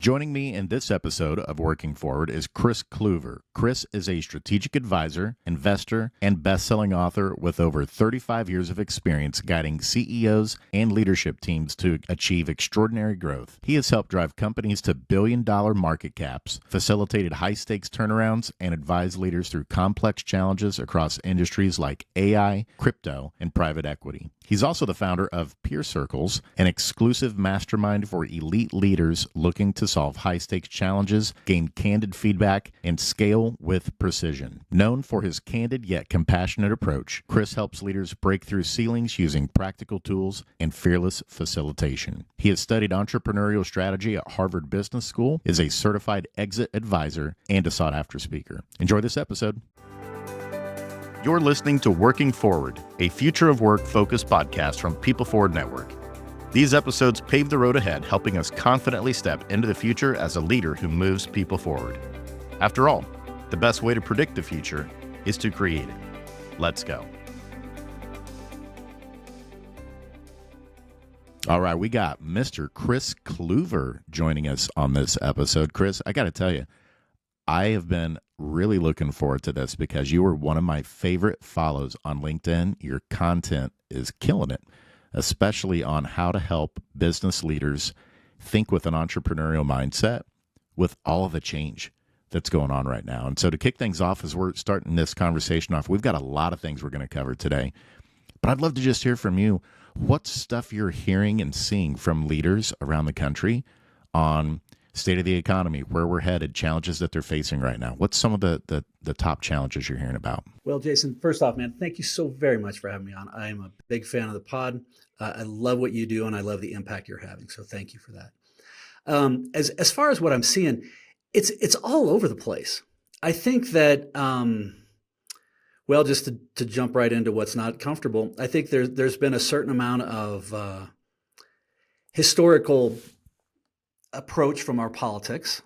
Joining me in this episode of Working Forward is Kris Kluver. Kris is a strategic advisor, investor, and best-selling author with over 35 years of experience guiding CEOs and leadership teams to achieve extraordinary growth. He has helped drive companies to billion-dollar market caps, facilitated high-stakes turnarounds, and advised leaders through complex challenges across industries like AI, crypto, and private equity. He's also the founder of Peer Circles, an exclusive mastermind for elite leaders looking to solve high-stakes challenges, gain candid feedback, and scale with precision. Known for his candid yet compassionate approach, Kris helps leaders break through ceilings using practical tools and fearless facilitation. He has studied entrepreneurial strategy at Harvard Business School, is a certified exit advisor, and a sought-after speaker. Enjoy this episode. You're listening to Working Forward, a future of work-focused podcast from People Forward Network. These episodes pave the road ahead, helping us confidently step into the future as a leader who moves people forward. After all, the best way to predict the future is to create it. Let's go. All right, we got Mr. Kris Kluver joining us on this episode. Kris, I got to tell you, I have been really looking forward to this because you were one of my favorite follows on LinkedIn. Your content is killing it, especially on how to help business leaders think with an entrepreneurial mindset with all of the change that's going on right now. And so to kick things off, as we're starting this conversation off, we've got a lot of things we're going to cover today. But I'd love to just hear from you. What stuff you're hearing and seeing from leaders around the country on state of the economy, where we're headed, challenges that they're facing right now. What's some of the top challenges you're hearing about? Well, Jason, first off, man, thank you so very much for having me on. I am a big fan of the pod. I love what you do, and I love the impact you're having. So thank you for that. As far as what I'm seeing, it's all over the place. I think that, well, just to jump right into what's not comfortable, I think there's been a certain amount of historical approach from our politics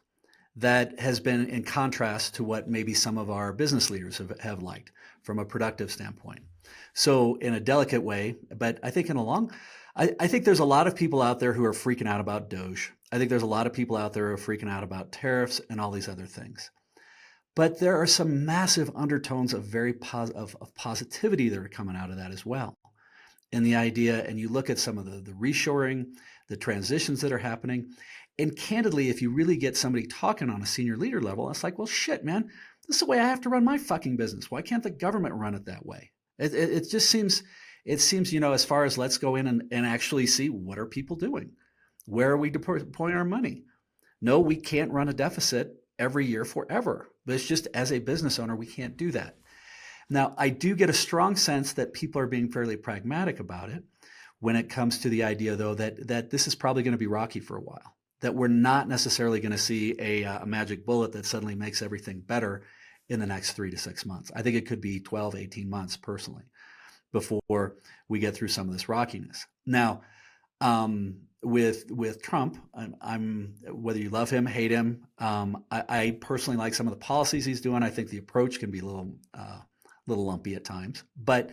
that has been in contrast to what maybe some of our business leaders have liked from a productive standpoint. So in a delicate way, but I think I think there's a lot of people out there who are freaking out about Doge. I think there's a lot of people out there who are freaking out about tariffs and all these other things. But there are some massive undertones of of positivity that are coming out of that as well. And the idea, and you look at some of the reshoring, the transitions that are happening, and candidly, if you really get somebody talking on a senior leader level, it's like, well, shit, man, this is the way I have to run my fucking business. Why can't the government run it that way? It just seems, as far as let's go in and actually see what are people doing? Where are we deploying our money? No, we can't run a deficit every year forever. But it's just as a business owner, we can't do that. Now, I do get a strong sense that people are being fairly pragmatic about it when it comes to the idea, though, that this is probably going to be rocky for a while. That we're not necessarily going to see a magic bullet that suddenly makes everything better in the next 3 to 6 months. I think it could be 12, 18 months personally before we get through some of this rockiness. Now, with Trump, I'm whether you love him, hate him, I personally like some of the policies he's doing. I think the approach can be a little lumpy at times. But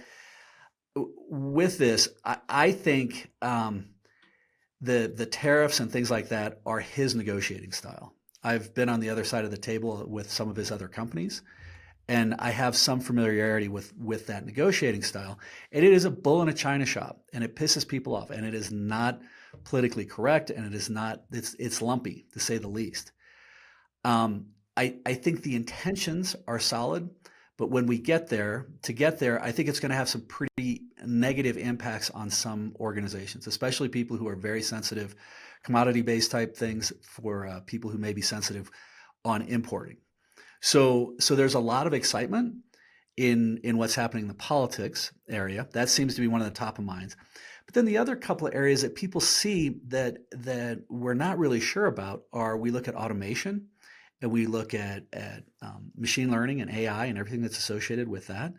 with this, I think the tariffs and things like that are his negotiating style. I've been on the other side of the table with some of his other companies, and I have some familiarity with that negotiating style. And it is a bull in a china shop, and it pisses people off, and it is not politically correct, and it is not, it's lumpy, to say the least. I think the intentions are solid, but when we get there, I think it's going to have some pretty negative impacts on some organizations, especially people who are very sensitive, commodity-based type things for people who may be sensitive on importing. So there's a lot of excitement in what's happening in the politics area. That seems to be one of the top of minds. But then the other couple of areas that people see that we're not really sure about are, we look at automation, and we look at machine learning and AI and everything that's associated with that.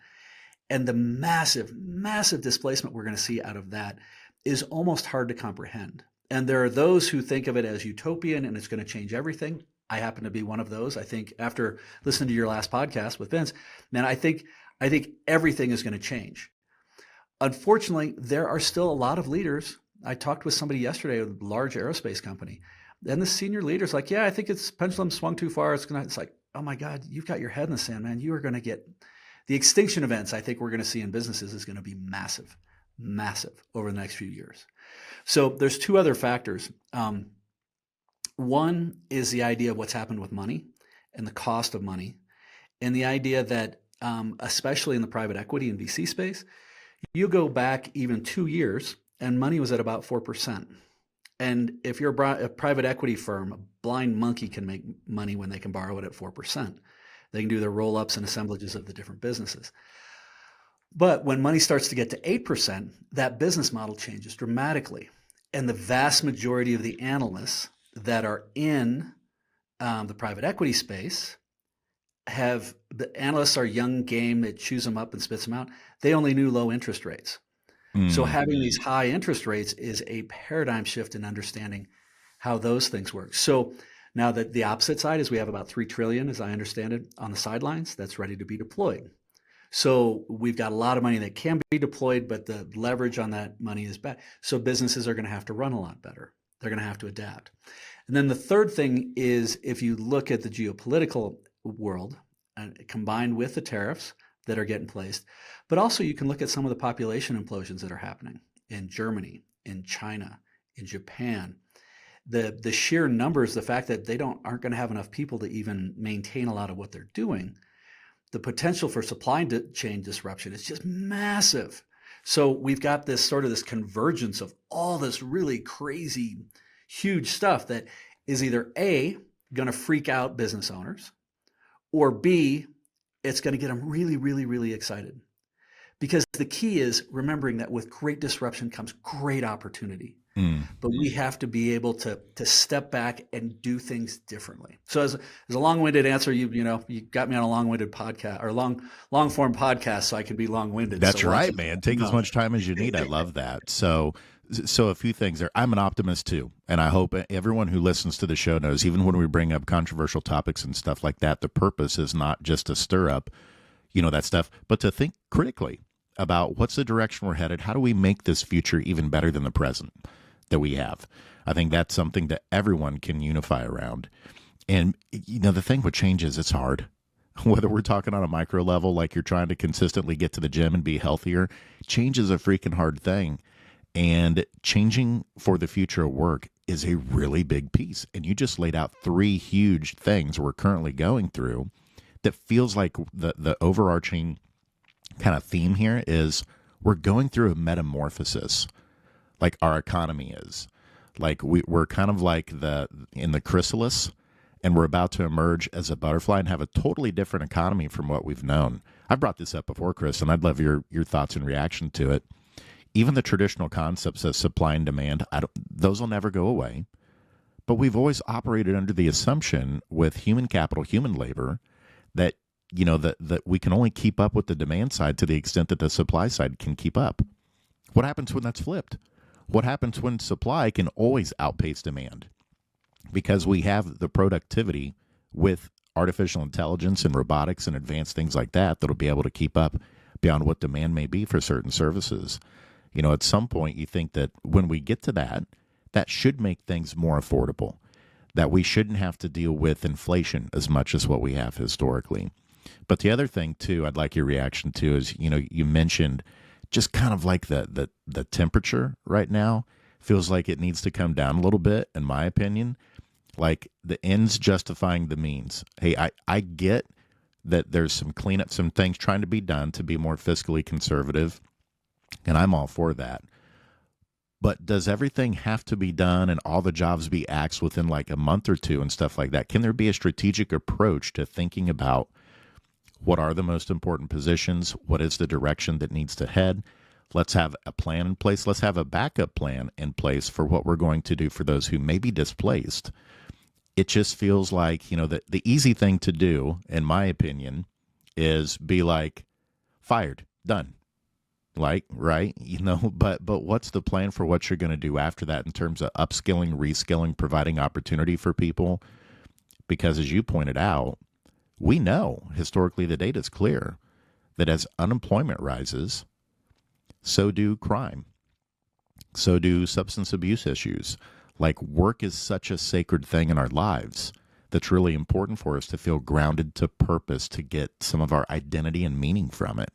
And the massive, massive displacement we're going to see out of that is almost hard to comprehend. And there are those who think of it as utopian and it's going to change everything. I happen to be one of those. I think after listening to your last podcast with Vince, man, I think everything is going to change. Unfortunately, there are still a lot of leaders. I talked with somebody yesterday, a large aerospace company, And the senior leader's like, yeah, I think it's pendulum swung too far. It's like, oh my God, you've got your head in the sand, man. You are going to get the extinction events I think we're going to see in businesses is going to be massive, massive over the next few years. So there's two other factors. One is the idea of what's happened with money and the cost of money, and the idea that, especially in the private equity and VC space, you go back even 2 years and money was at about 4%. And if you're a private equity firm, a blind monkey can make money when they can borrow it at 4%. They can do their roll-ups and assemblages of the different businesses. But when money starts to get to 8%, that business model changes dramatically. And the vast majority of the analysts that are in the private equity space the analysts are young game that chews them up and spits them out. They only knew low interest rates. So having these high interest rates is a paradigm shift in understanding how those things work. So now that the opposite side is we have about 3 trillion, as I understand it, on the sidelines that's ready to be deployed. So we've got a lot of money that can be deployed, but the leverage on that money is bad. So businesses are going to have to run a lot better. They're going to have to adapt. And then the third thing is, if you look at the geopolitical world combined with the tariffs that are getting placed, but also you can look at some of the population implosions that are happening in Germany, in China, in Japan. The sheer numbers, the fact that they aren't going to have enough people to even maintain a lot of what they're doing, the potential for supply chain disruption is just massive. So we've got this convergence of all this really crazy, huge stuff that is either A, going to freak out business owners, or B, it's going to get them really, really, really excited. Because the key is remembering that with great disruption comes great opportunity. But we have to be able to step back and do things differently. So as a long-winded answer, you got me on a long-winded podcast or long-form podcast, so I can be long-winded. That's right, man. Take as much time as you need. I love that. So a few things there. I'm an optimist too, and I hope everyone who listens to the show knows, even when we bring up controversial topics and stuff like that, the purpose is not just to stir up, that stuff, but to think critically about what's the direction we're headed. How do we make this future even better than the present that we have? I think that's something that everyone can unify around. And, the thing with change is it's hard. Whether we're talking on a micro level, like you're trying to consistently get to the gym and be healthier, change is a freaking hard thing. And changing for the future of work is a really big piece. And you just laid out 3 huge things we're currently going through that feels like the overarching kind of theme here is we're going through a metamorphosis, like our economy is. Like we're kind of like in the chrysalis, and we're about to emerge as a butterfly and have a totally different economy from what we've known. I brought this up before, Chris, and I'd love your thoughts and reaction to it. Even the traditional concepts of supply and demand, those will never go away. But we've always operated under the assumption with human capital, human labor, that that we can only keep up with the demand side to the extent that the supply side can keep up. What happens when that's flipped? What happens when supply can always outpace demand? Because we have the productivity with artificial intelligence and robotics and advanced things like that that'll be able to keep up beyond what demand may be for certain services. At some point you think that when we get to that should make things more affordable, that we shouldn't have to deal with inflation as much as what we have historically. But the other thing, too, I'd like your reaction to is, you mentioned just kind of like the temperature right now feels like it needs to come down a little bit, in my opinion. Like the ends justifying the means. Hey, I get that there's some cleanup, some things trying to be done to be more fiscally conservative, and I'm all for that. But does everything have to be done and all the jobs be axed within like a month or two and stuff like that? Can there be a strategic approach to thinking about what are the most important positions? What is the direction that needs to head? Let's have a plan in place. Let's have a backup plan in place for what we're going to do for those who may be displaced. It just feels like, the easy thing to do, in my opinion, is be like, fired, done. Like, right? But what's the plan for what you're going to do after that in terms of upskilling, reskilling, providing opportunity for people? Because as you pointed out, we know historically the data is clear that as unemployment rises, so do crime, so do substance abuse issues. Like, work is such a sacred thing in our lives that's really important for us to feel grounded to purpose, to get some of our identity and meaning from it.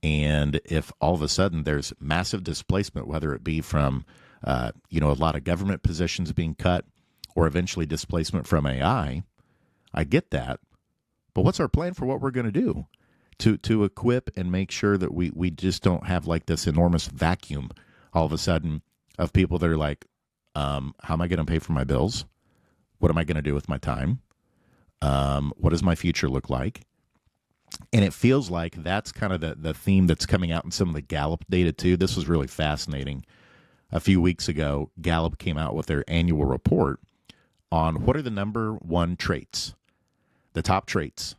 And if all of a sudden there's massive displacement, whether it be from, a lot of government positions being cut or eventually displacement from AI, I get that. But what's our plan for what we're going to do to equip and make sure that we just don't have like this enormous vacuum all of a sudden of people that are like, how am I going to pay for my bills? What am I going to do with my time? What does my future look like? And it feels like that's kind of the theme that's coming out in some of the Gallup data too. This was really fascinating. A few weeks ago, Gallup came out with their annual report on what are the number one traits, the top traits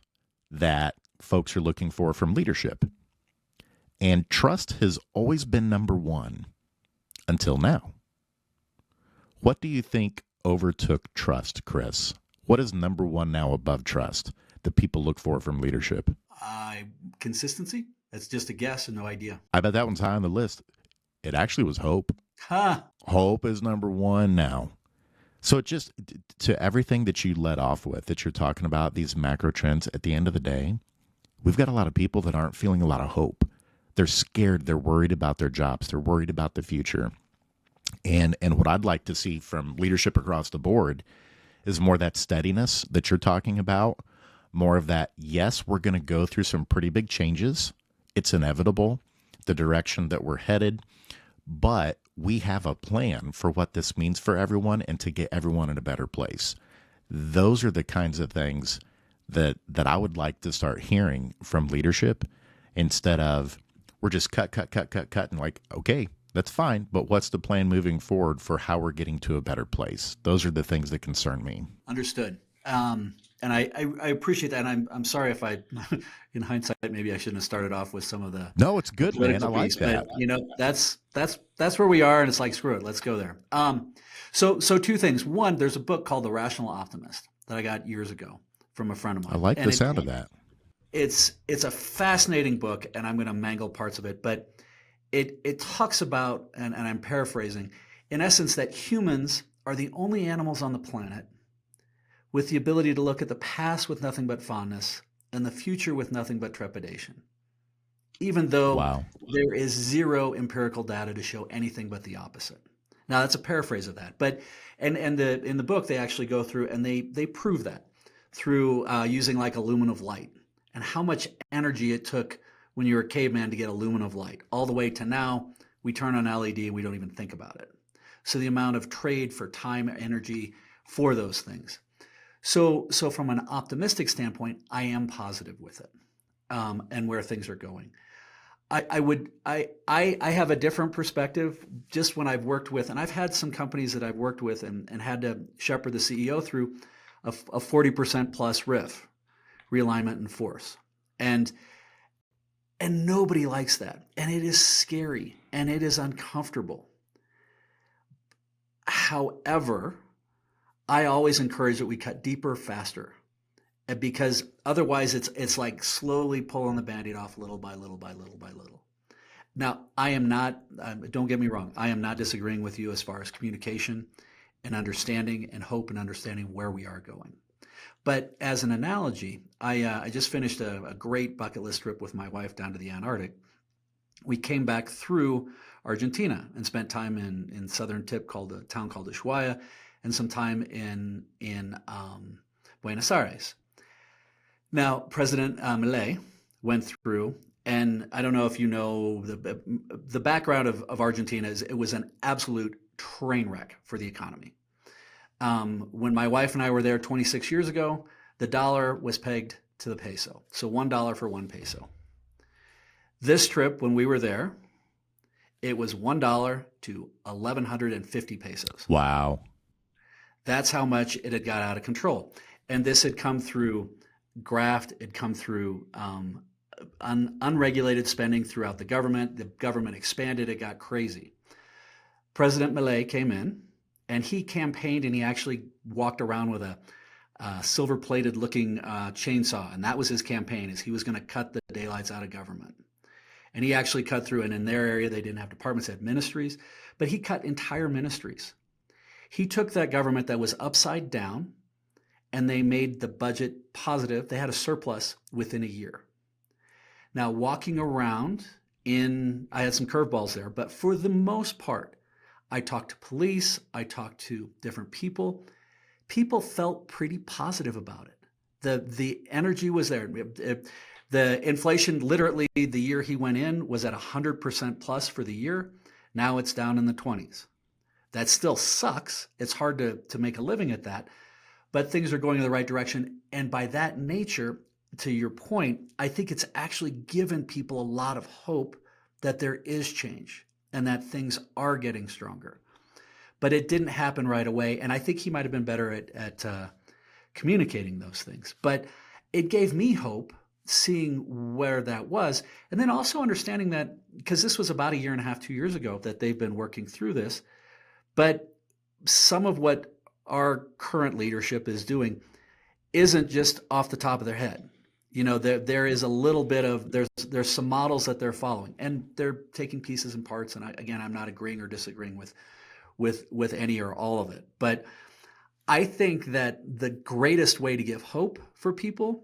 that folks are looking for from leadership. And trust has always been number one until now. What do you think overtook trust, Chris? What is number one now above trust that people look for from leadership? Consistency. That's just a guess and no idea. I bet that one's high on the list. It actually was hope. Ha! Hope is number one now. So it just, to everything that you led off with, that you're talking about, these macro trends, at the end of the day, we've got a lot of people that aren't feeling a lot of hope. They're scared. They're worried about their jobs. They're worried about the future. And what I'd like to see from leadership across the board is more that steadiness that you're talking about, more of that, yes, we're going to go through some pretty big changes. It's inevitable, the direction that we're headed, but we have a plan for what this means for everyone and to get everyone in a better place. Those are the kinds of things that I would like to start hearing from leadership, instead of we're just cut, and like, okay, that's fine, but what's the plan moving forward for how we're getting to a better place? Those are the things that concern me. Understood. And I appreciate that. And I'm sorry if I, in hindsight, maybe I shouldn't have started off with some of the. No, it's good, man. I like piece, that. But that's where we are, and it's like, screw it, let's go there. So two things. One, there's a book called The Rational Optimist that I got years ago from a friend of mine. I like the sound of that. It's a fascinating book, and I'm going to mangle parts of it, but it talks about, and I'm paraphrasing, in essence, that humans are the only animals on the planet with the ability to look at the past with nothing but fondness and the future with nothing but trepidation, even though there is zero empirical data to show anything but the opposite. Now, that's a paraphrase of that, but in the book they actually go through and they prove that through using like a lumen of light, and how much energy it took when you were a caveman to get a lumen of light, all the way to now we turn on LED and we don't even think about it. So the amount of trade for time, energy for those things. So from an optimistic standpoint, I am positive with it, and where things are going. I have a different perspective just when I've worked with, and I've had some companies that I've worked with and had to shepherd the CEO through a 40% plus RIF, realignment and force. And nobody likes that. And it is scary and it is uncomfortable. However, I always encourage that we cut deeper, faster, because otherwise it's like slowly pulling the Band-Aid off little by little by little by little. Now, I am not, don't get me wrong, I am not disagreeing with you as far as communication and understanding and hope and understanding where we are going. But as an analogy, I just finished a great bucket list trip with my wife down to the Antarctic. We came back through Argentina and spent time in southern tip called a town called Ushuaia, and some time in Buenos Aires. Now, President Milei went through, and I don't know if you know the background of Argentina is it was an absolute train wreck for the economy. When my wife and I were there 26 years ago, the dollar was pegged to the peso. So $1 for 1 peso. This trip, when we were there, it was $1 to 1,150 pesos. Wow. That's how much it had got out of control. And this had come through graft. It had come through unregulated spending throughout the government. The government expanded. It got crazy. President Milei came in, and he campaigned, and he actually walked around with a silver-plated looking chainsaw. And that was his campaign, is he was going to cut the daylights out of government. And he actually cut through, and in their area, they didn't have departments, they had ministries, but he cut entire ministries. He took that government that was upside down and they made the budget positive. They had a surplus within a year. Now, walking around I had some curveballs there, but for the most part, I talked to police, I talked to different people. People felt pretty positive about it. The energy was there. The inflation, literally, the year he went in was at 100% plus for the year. Now it's down in the 20s. That still sucks. It's hard to make a living at that, but things are going in the right direction. And by that nature, to your point, I think it's actually given people a lot of hope that there is change and that things are getting stronger. But it didn't happen right away. And I think he might have been better at communicating those things. But it gave me hope seeing where that was. And then also understanding that, because this was about a year and a half, 2 years ago that they've been working through this. But some of what our current leadership is doing isn't just off the top of their head. There is a little bit of, there's some models that they're following, and they're taking pieces and parts. And I'm not agreeing or disagreeing with any or all of it. But I think that the greatest way to give hope for people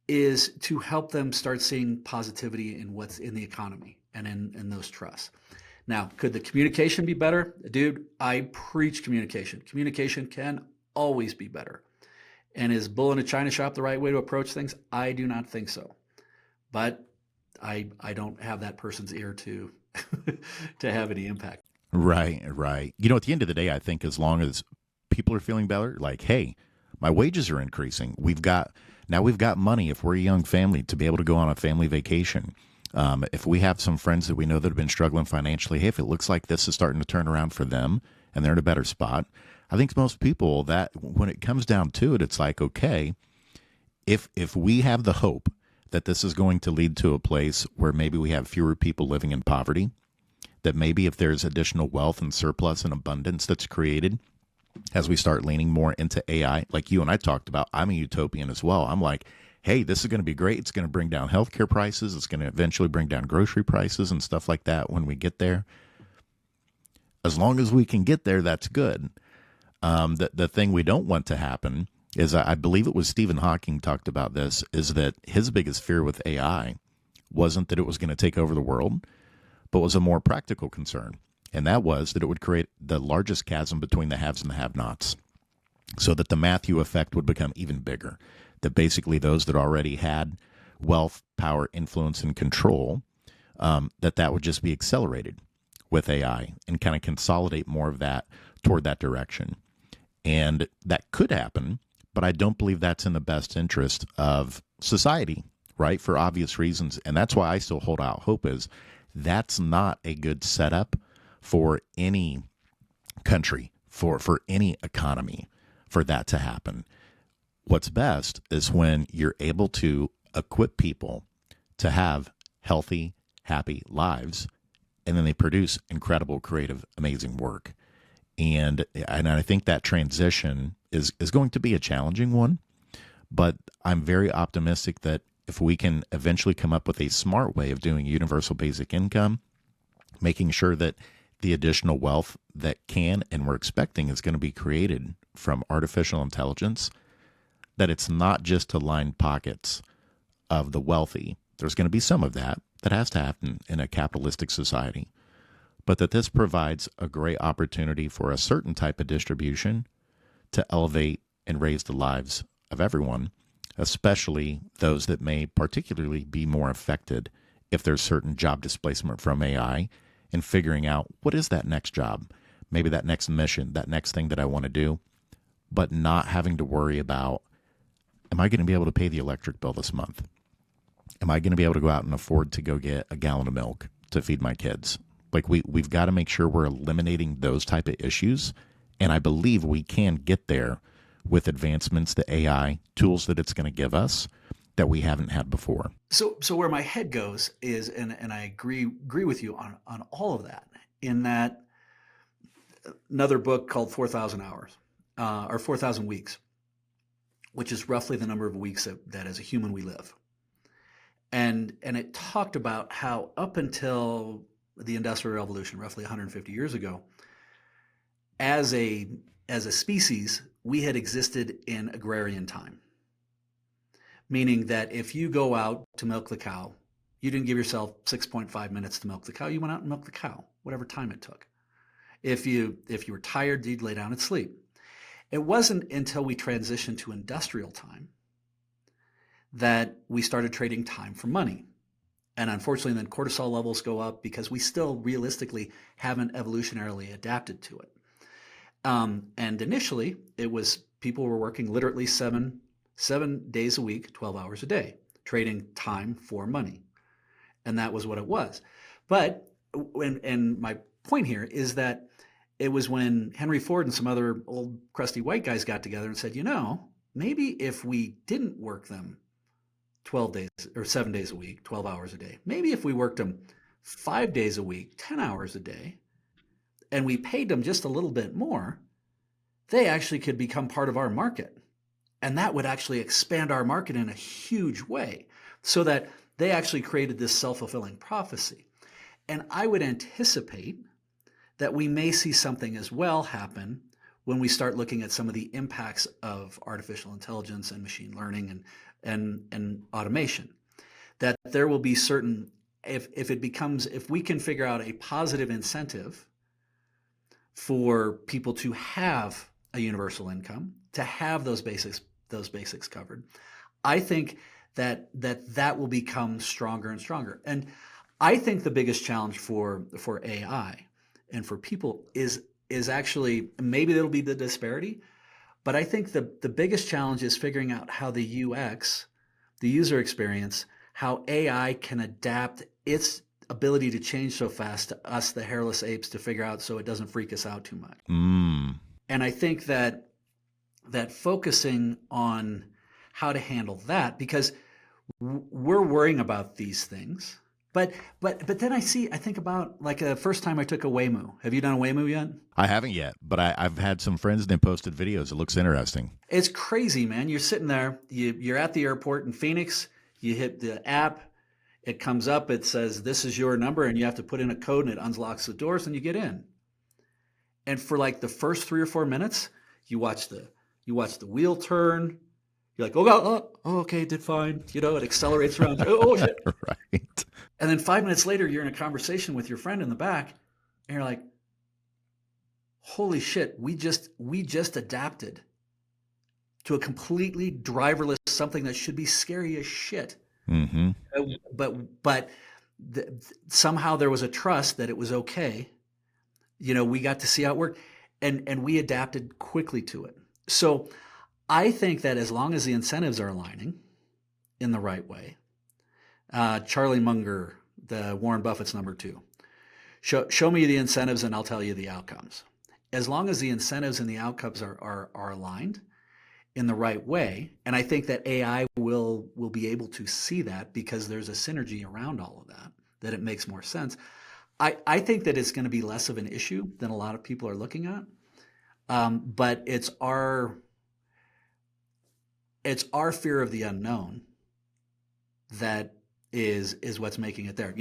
is to help them start seeing positivity in what's in the economy and in those trusts. Now, could the communication be better? Dude, I preach communication. Communication can always be better. And is bull in a china shop the right way to approach things? I do not think so. But I don't have that person's ear to to have any impact. Right. At the end of the day, I think as long as people are feeling better, like, hey, my wages are increasing. We've got money if we're a young family to be able to go on a family vacation. If we have some friends that we know that have been struggling financially, hey, if it looks like this is starting to turn around for them and they're in a better spot, I think most people, that when it comes down to it, it's like, okay, if we have the hope that this is going to lead to a place where maybe we have fewer people living in poverty, that maybe if there's additional wealth and surplus and abundance that's created as we start leaning more into AI, like you and I talked about, I'm a utopian as well. I'm like, hey, this is going to be great. It's going to bring down healthcare prices. It's going to eventually bring down grocery prices and stuff like that when we get there. As long as we can get there, that's good. The thing we don't want to happen is, I believe it was Stephen Hawking talked about this, is that his biggest fear with AI wasn't that it was going to take over the world, but was a more practical concern. And that was that it would create the largest chasm between the haves and the have-nots, so that the Matthew effect would become even bigger. That basically those that already had wealth, power, influence, and control, that would just be accelerated with AI and kind of consolidate more of that toward that direction. And that could happen, but I don't believe that's in the best interest of society, right? For obvious reasons. And that's why I still hold out hope, is that's not a good setup for any country, for any economy, for that to happen. What's best is when you're able to equip people to have healthy, happy lives, and then they produce incredible, creative, amazing work. And I think that transition is going to be a challenging one, but I'm very optimistic that if we can eventually come up with a smart way of doing universal basic income, making sure that the additional wealth that can and we're expecting is going to be created from artificial intelligence, that it's not just to line pockets of the wealthy. There's going to be some of that has to happen in a capitalistic society, but that this provides a great opportunity for a certain type of distribution to elevate and raise the lives of everyone, especially those that may particularly be more affected if there's certain job displacement from AI, and figuring out what is that next job, maybe that next mission, that next thing that I want to do, but not having to worry about, am I going to be able to pay the electric bill this month? Am I going to be able to go out and afford to go get a gallon of milk to feed my kids? Like we've got to make sure we're eliminating those type of issues. And I believe we can get there with advancements, the AI tools that it's going to give us that we haven't had before. So where my head goes is, and I agree with you on all of that, in that another book called 4,000 Hours, or 4,000 Weeks, which is roughly the number of weeks that as a human we live. And it talked about how up until the Industrial Revolution, roughly 150 years ago, as a as a species, we had existed in agrarian time, meaning that if you go out to milk the cow, you didn't give yourself 6.5 minutes to milk the cow. You went out and milked the cow, whatever time it took. If you were tired, you'd lay down and sleep. It wasn't until we transitioned to industrial time that we started trading time for money. And unfortunately, then cortisol levels go up because we still realistically haven't evolutionarily adapted to it. And initially, it was people were working literally seven days a week, 12 hours a day, trading time for money. And that was what it was. But, and my point here is that it was when Henry Ford and some other old crusty white guys got together and said, maybe if we didn't work them 12 days or 7 days a week, 12 hours a day, maybe if we worked them 5 days a week, 10 hours a day, and we paid them just a little bit more, they actually could become part of our market. And that would actually expand our market in a huge way, so that they actually created this self-fulfilling prophecy. And I would anticipate that we may see something as well happen when we start looking at some of the impacts of artificial intelligence and machine learning and automation. That there will be certain, if we can figure out a positive incentive for people to have a universal income, to have those basics covered, I think that will become stronger and stronger. And I think the biggest challenge for AI and for people is actually, maybe it'll be the disparity, but I think the biggest challenge is figuring out how the UX, the user experience, how AI can adapt its ability to change so fast to us, the hairless apes, to figure out so it doesn't freak us out too much. And I think that focusing on how to handle that, because we're worrying about these things, but then I think about, like, the first time I took a Waymo. Have you done a Waymo yet? I haven't yet, but I've had some friends and they posted videos. It looks interesting. It's crazy, man. You're sitting there, you're at the airport in Phoenix, you hit the app, it comes up, it says, this is your number, and you have to put in a code and it unlocks the doors and you get in. And for like the first 3 or 4 minutes, you watch the wheel turn. You're like, oh, okay, did fine. It accelerates around. Oh, shit. Right. And then 5 minutes later, you're in a conversation with your friend in the back, and you're like, holy shit, we just adapted to a completely driverless, something that should be scary as shit. Mm-hmm. But somehow there was a trust that it was okay. We got to see how it worked, and we adapted quickly to it. So I think that as long as the incentives are aligning in the right way, Charlie Munger, the Warren Buffett's number 2, show me the incentives and I'll tell you the outcomes. As long as the incentives and the outcomes are aligned in the right way, and I think that AI will be able to see that, because there's a synergy around all of that it makes more sense. I think that it's going to be less of an issue than a lot of people are looking at, but it's our fear of the unknown that is what's making it there.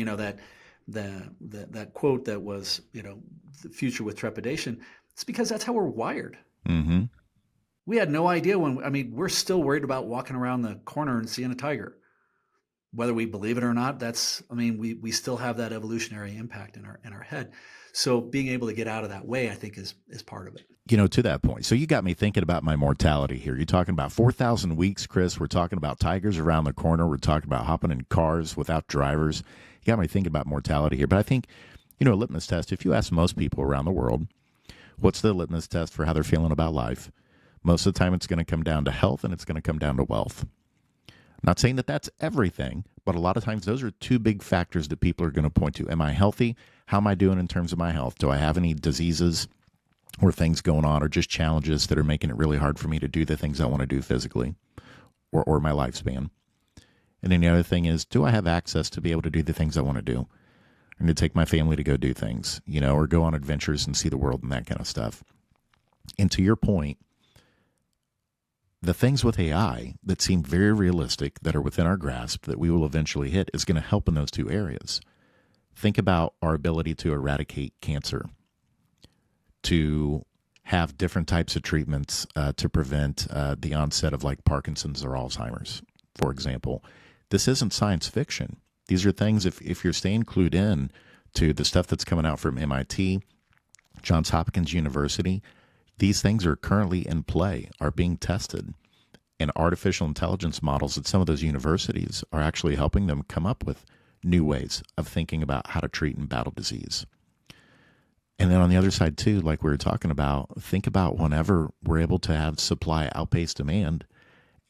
That quote that was, the future with trepidation. It's because that's how we're wired. Mm-hmm. We had no idea we're still worried about walking around the corner and seeing a tiger. Whether we believe it or not, we still have that evolutionary impact in our head. So being able to get out of that way, I think, is part of it. To that point. So you got me thinking about my mortality here. You're talking about 4,000 weeks, Chris. We're talking about tigers around the corner. We're talking about hopping in cars without drivers. You got me thinking about mortality here. But I think, a litmus test, if you ask most people around the world, what's the litmus test for how they're feeling about life? Most of the time it's going to come down to health, and it's going to come down to wealth. Not saying that that's everything, but a lot of times those are 2 big factors that people are going to point to. Am I healthy? How am I doing in terms of my health? Do I have any diseases or things going on, or just challenges that are making it really hard for me to do the things I want to do physically or my lifespan? And then the other thing is, do I have access to be able to do the things I want to do? And to take my family to go do things, or go on adventures and see the world and that kind of stuff. And to your point, the things with AI that seem very realistic, that are within our grasp, that we will eventually hit, is going to help in those 2 areas. Think about our ability to eradicate cancer, to have different types of treatments to prevent the onset of like Parkinson's or Alzheimer's, for example. This isn't science fiction. These are things, if you're staying clued in to the stuff that's coming out from MIT, Johns Hopkins University, these things are currently in play, are being tested. And artificial intelligence models at some of those universities are actually helping them come up with new ways of thinking about how to treat and battle disease. And then on the other side too, like we were talking about, think about whenever we're able to have supply outpace demand.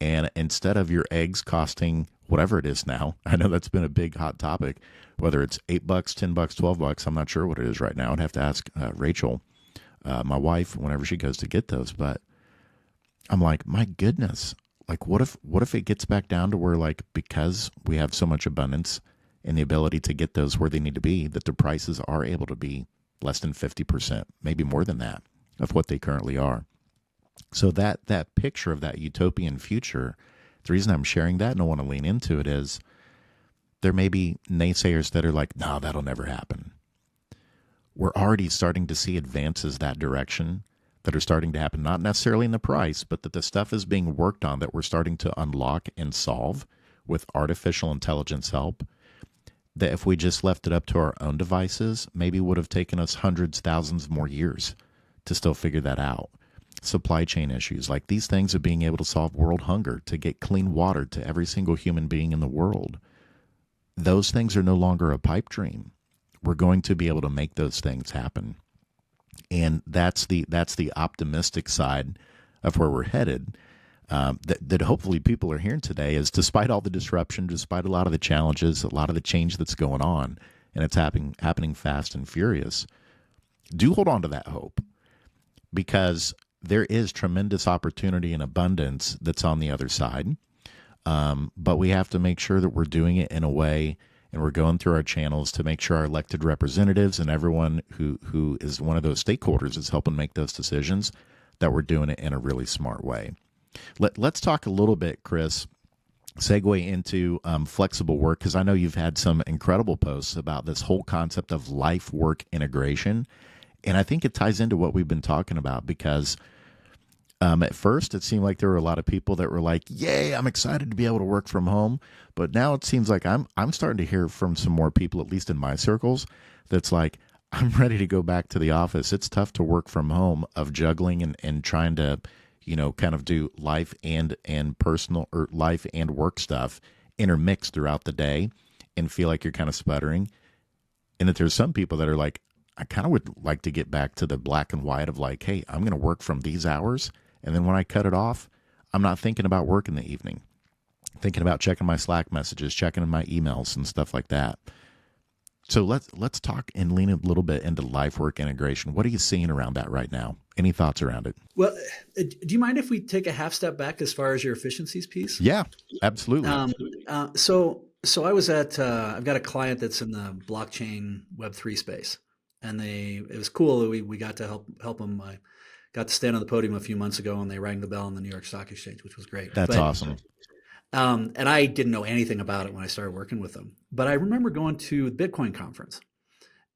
And instead of your eggs costing whatever it is now, I know that's been a big hot topic, whether it's $8, $10, $12, I'm not sure what it is right now. I'd have to ask Rachel, my wife, whenever she goes to get those. But I'm like, my goodness, like what if it gets back down to where, like, because we have so much abundance and the ability to get those where they need to be, that the prices are able to be less than 50%, maybe more than that, of what they currently are. So that picture of that utopian future, the reason I'm sharing that and I want to lean into it is there may be naysayers that are like, no, that'll never happen. We're already starting to see advances that direction that are starting to happen, not necessarily in the price, but that the stuff is being worked on that we're starting to unlock and solve with artificial intelligence help, that if we just left it up to our own devices, maybe would have taken us hundreds, thousands more years to still figure that out. Supply chain issues, like these things of being able to solve world hunger, to get clean water to every single human being in the world. Those things are no longer a pipe dream. We're going to be able to make those things happen. And that's the optimistic side of where we're headed. That hopefully people are hearing today is, despite all the disruption, despite a lot of the challenges, a lot of the change that's going on, and it's happening fast and furious, do hold on to that hope, because there is tremendous opportunity and abundance that's on the other side. But we have to make sure that we're doing it in a way, and we're going through our channels to make sure our elected representatives and everyone who is one of those stakeholders is helping make those decisions, that we're doing it in a really smart way. Let's talk a little bit, Chris, segue into flexible work, because I know you've had some incredible posts about this whole concept of life-work integration. And I think it ties into what we've been talking about, because at first it seemed like there were a lot of people that were like, yay, I'm excited to be able to work from home. But now it seems like I'm starting to hear from some more people, at least in my circles, that's like, I'm ready to go back to the office. It's tough to work from home, of juggling and trying to, kind of do life and personal, or life and work stuff intermixed throughout the day, and feel like you're kind of sputtering. And that there's some people that are like, I kind of would like to get back to the black and white of like, hey, I'm going to work from these hours. And then when I cut it off, I'm not thinking about work in the evening, thinking about checking my Slack messages, checking my emails and stuff like that. So let's talk and lean a little bit into life work integration. What are you seeing around that right now? Any thoughts around it? Well, do you mind if we take a half step back as far as your efficiencies piece? Yeah, absolutely. So I was at, I've got a client that's in the blockchain Web3 space, and it was cool. We got to help them. I got to stand on the podium a few months ago, and they rang the bell on the New York Stock Exchange, which was great. That's awesome. And I didn't know anything about it when I started working with them. But I remember going to the Bitcoin conference.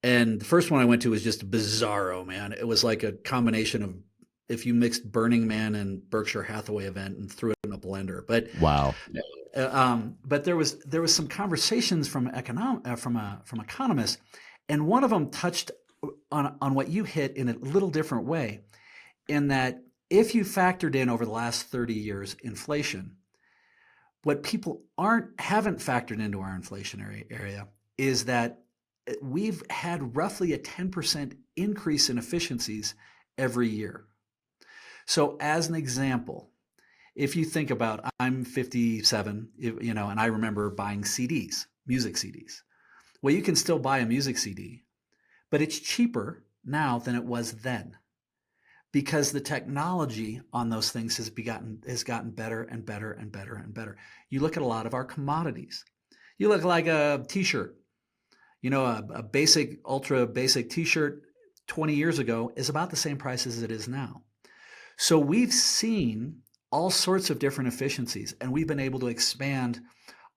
And the first one I went to was just bizarro, man. It was like a combination of, if you mixed Burning Man and Berkshire Hathaway event and threw it in a blender. But wow. But there was some conversations from economists, and one of them touched on what you hit in a little different way, in that if you factored in over the last 30 years inflation, what people haven't factored into our inflationary area is that we've had roughly a 10% increase in efficiencies every year. So as an example, if you think about, I'm 57, and I remember buying CDs, music CDs. Well, you can still buy a music CD, but it's cheaper now than it was then, because the technology on those things has gotten better and better and better and better. You look at a lot of our commodities. You look like a t-shirt, a basic, ultra basic t-shirt 20 years ago is about the same price as it is now. So we've seen all sorts of different efficiencies, and we've been able to expand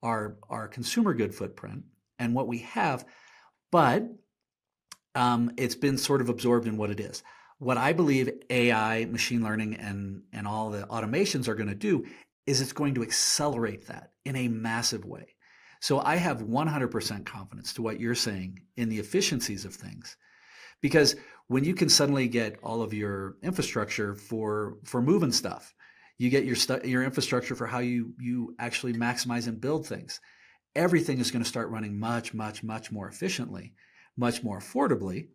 our consumer good footprint and what we have, but it's been sort of absorbed in what it is. What I believe AI, machine learning, and all the automations are going to do is it's going to accelerate that in a massive way. So I have 100% confidence to what you're saying in the efficiencies of things, because when you can suddenly get all of your infrastructure for moving stuff, you get your infrastructure for how you actually maximize and build things. Everything is going to start running much, much, much more efficiently, much more affordably.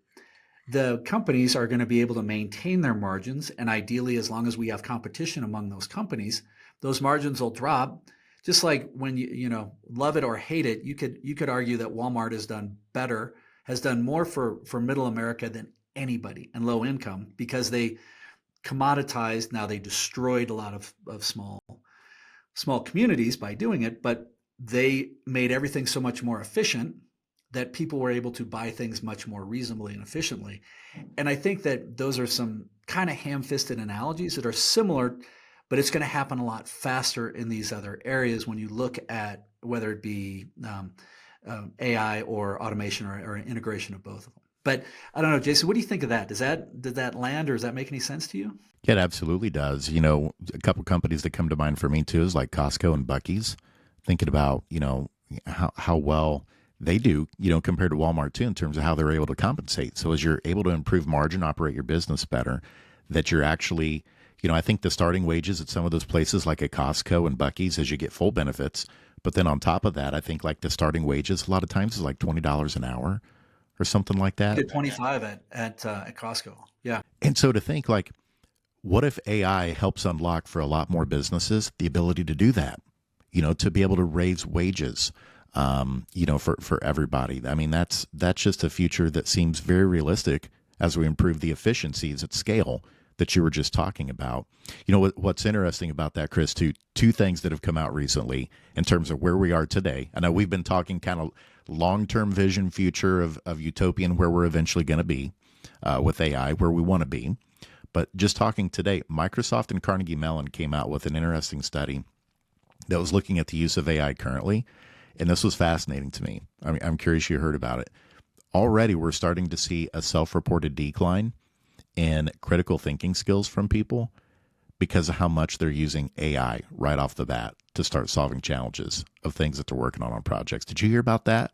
The companies are going to be able to maintain their margins, and ideally, as long as we have competition among those companies, those margins will drop. Just like when love it or hate it, you could argue that Walmart has done more for middle America than anybody and low income, because they commoditized. Now they destroyed a lot of small communities by doing it, but they made everything so much more efficient that people were able to buy things much more reasonably and efficiently. And I think that those are some kind of ham-fisted analogies that are similar, but it's going to happen a lot faster in these other areas when you look at whether it be AI or automation or an integration of both of them. But I don't know, Jason, what do you think of that? Did that land, or does that make any sense to you? Yeah, it absolutely does. A couple companies that come to mind for me too is like Costco and Buc-ee's. Thinking about, how well they do, compared to Walmart too, in terms of how they're able to compensate. So as you're able to improve margin, operate your business better, that you're actually, I think the starting wages at some of those places like at Costco and Buc-ee's, as you get full benefits. But then on top of that, I think like the starting wages a lot of times is like $20 an hour or something like I that. did 25 at Costco. Yeah. And so to think like, what if AI helps unlock for a lot more businesses the ability to do that? To be able to raise wages, for everybody. I mean, that's just a future that seems very realistic as we improve the efficiencies at scale that you were just talking about. What's interesting about that, Chris, two things that have come out recently in terms of where we are today. I know we've been talking kind of long-term vision future of utopian, where we're eventually going to be with AI, where we want to be. But just talking today, Microsoft and Carnegie Mellon came out with an interesting study that was looking at the use of AI currently. And this was fascinating to me. I'm curious you heard about it. Already, we're starting to see a self-reported decline in critical thinking skills from people because of how much they're using AI right off the bat to start solving challenges of things that they're working on projects. Did you hear about that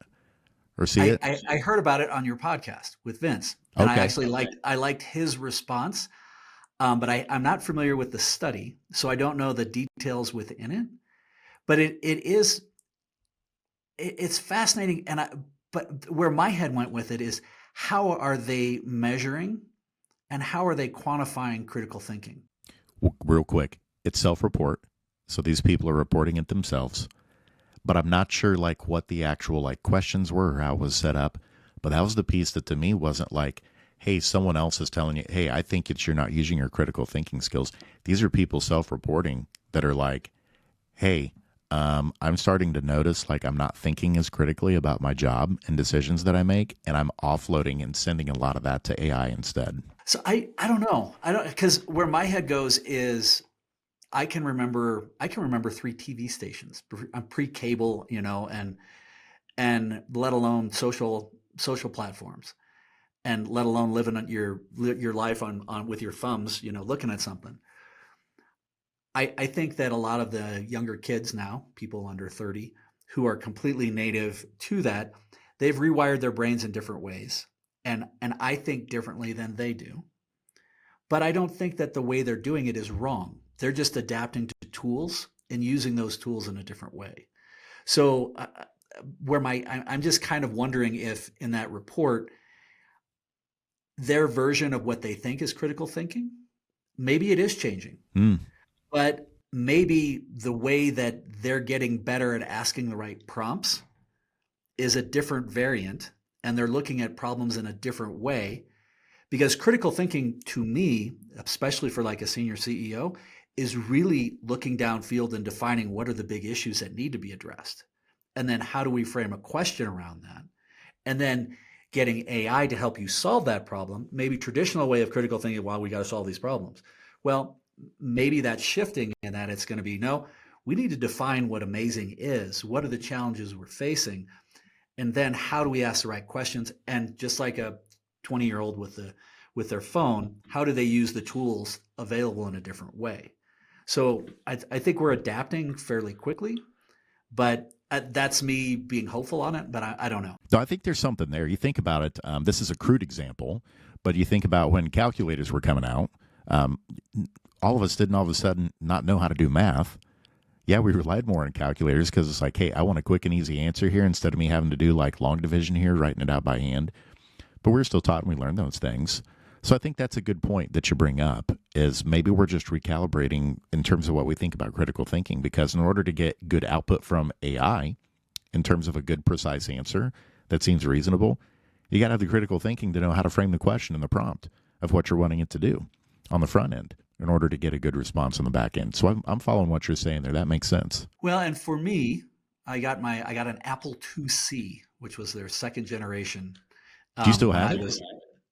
or see it? I heard about it on your podcast with Vince, and Okay. I liked his response, but I'm not familiar with the study, so I don't know the details within it. But it's fascinating, but where my head went with it is, how are they measuring and how are they quantifying critical thinking? Real quick, it's self-report. So these people are reporting it themselves. But I'm not sure like what the actual like questions were or how it was set up. But that was the piece that to me wasn't like, hey, someone else is telling you, hey, I think you're not using your critical thinking skills. These are people self-reporting that are like, hey, I'm starting to notice like I'm not thinking as critically about my job and decisions that I make, and I'm offloading and sending a lot of that to AI instead. So I don't know. Because where my head goes is, I can remember 3 TV stations, pre-cable, and let alone social platforms, and let alone living your life on with your thumbs, looking at something. I think that a lot of the younger kids now, people under 30, who are completely native to that, they've rewired their brains in different ways. And I think differently than they do. But I don't think that the way they're doing it is wrong. They're just adapting to tools and using those tools in a different way. So I'm just kind of wondering if in that report, their version of what they think is critical thinking, maybe it is changing. Mm. But maybe the way that they're getting better at asking the right prompts is a different variant, and they're looking at problems in a different way. Because critical thinking, to me, especially for like a senior CEO, is really looking downfield and defining what are the big issues that need to be addressed. And then how do we frame a question around that? And then getting AI to help you solve that problem. Maybe traditional way of critical thinking, well, we got to solve these problems. Well, maybe that's shifting, and that it's going to be, no, we need to define what amazing is. What are the challenges we're facing? And then how do we ask the right questions? And just like a 20-year-old with with their phone, how do they use the tools available in a different way? So I think we're adapting fairly quickly, but that's me being hopeful on it, but I don't know. So I think there's something there. You think about it. This is a crude example, but you think about when calculators were coming out. Um, all of us didn't all of a sudden not know how to do math. Yeah, we relied more on calculators because it's like, hey, I want a quick and easy answer here instead of me having to do like long division here, writing it out by hand. But we're still taught and we learn those things. So I think that's a good point that you bring up, is maybe we're just recalibrating in terms of what we think about critical thinking, because in order to get good output from AI in terms of a good, precise answer that seems reasonable, you got to have the critical thinking to know how to frame the question in the prompt of what you're wanting it to do on the front end in order to get a good response on the back end. So I'm following what you're saying there. That makes sense. Well, and for me, I got an Apple IIc, which was their second generation. Do you still have it?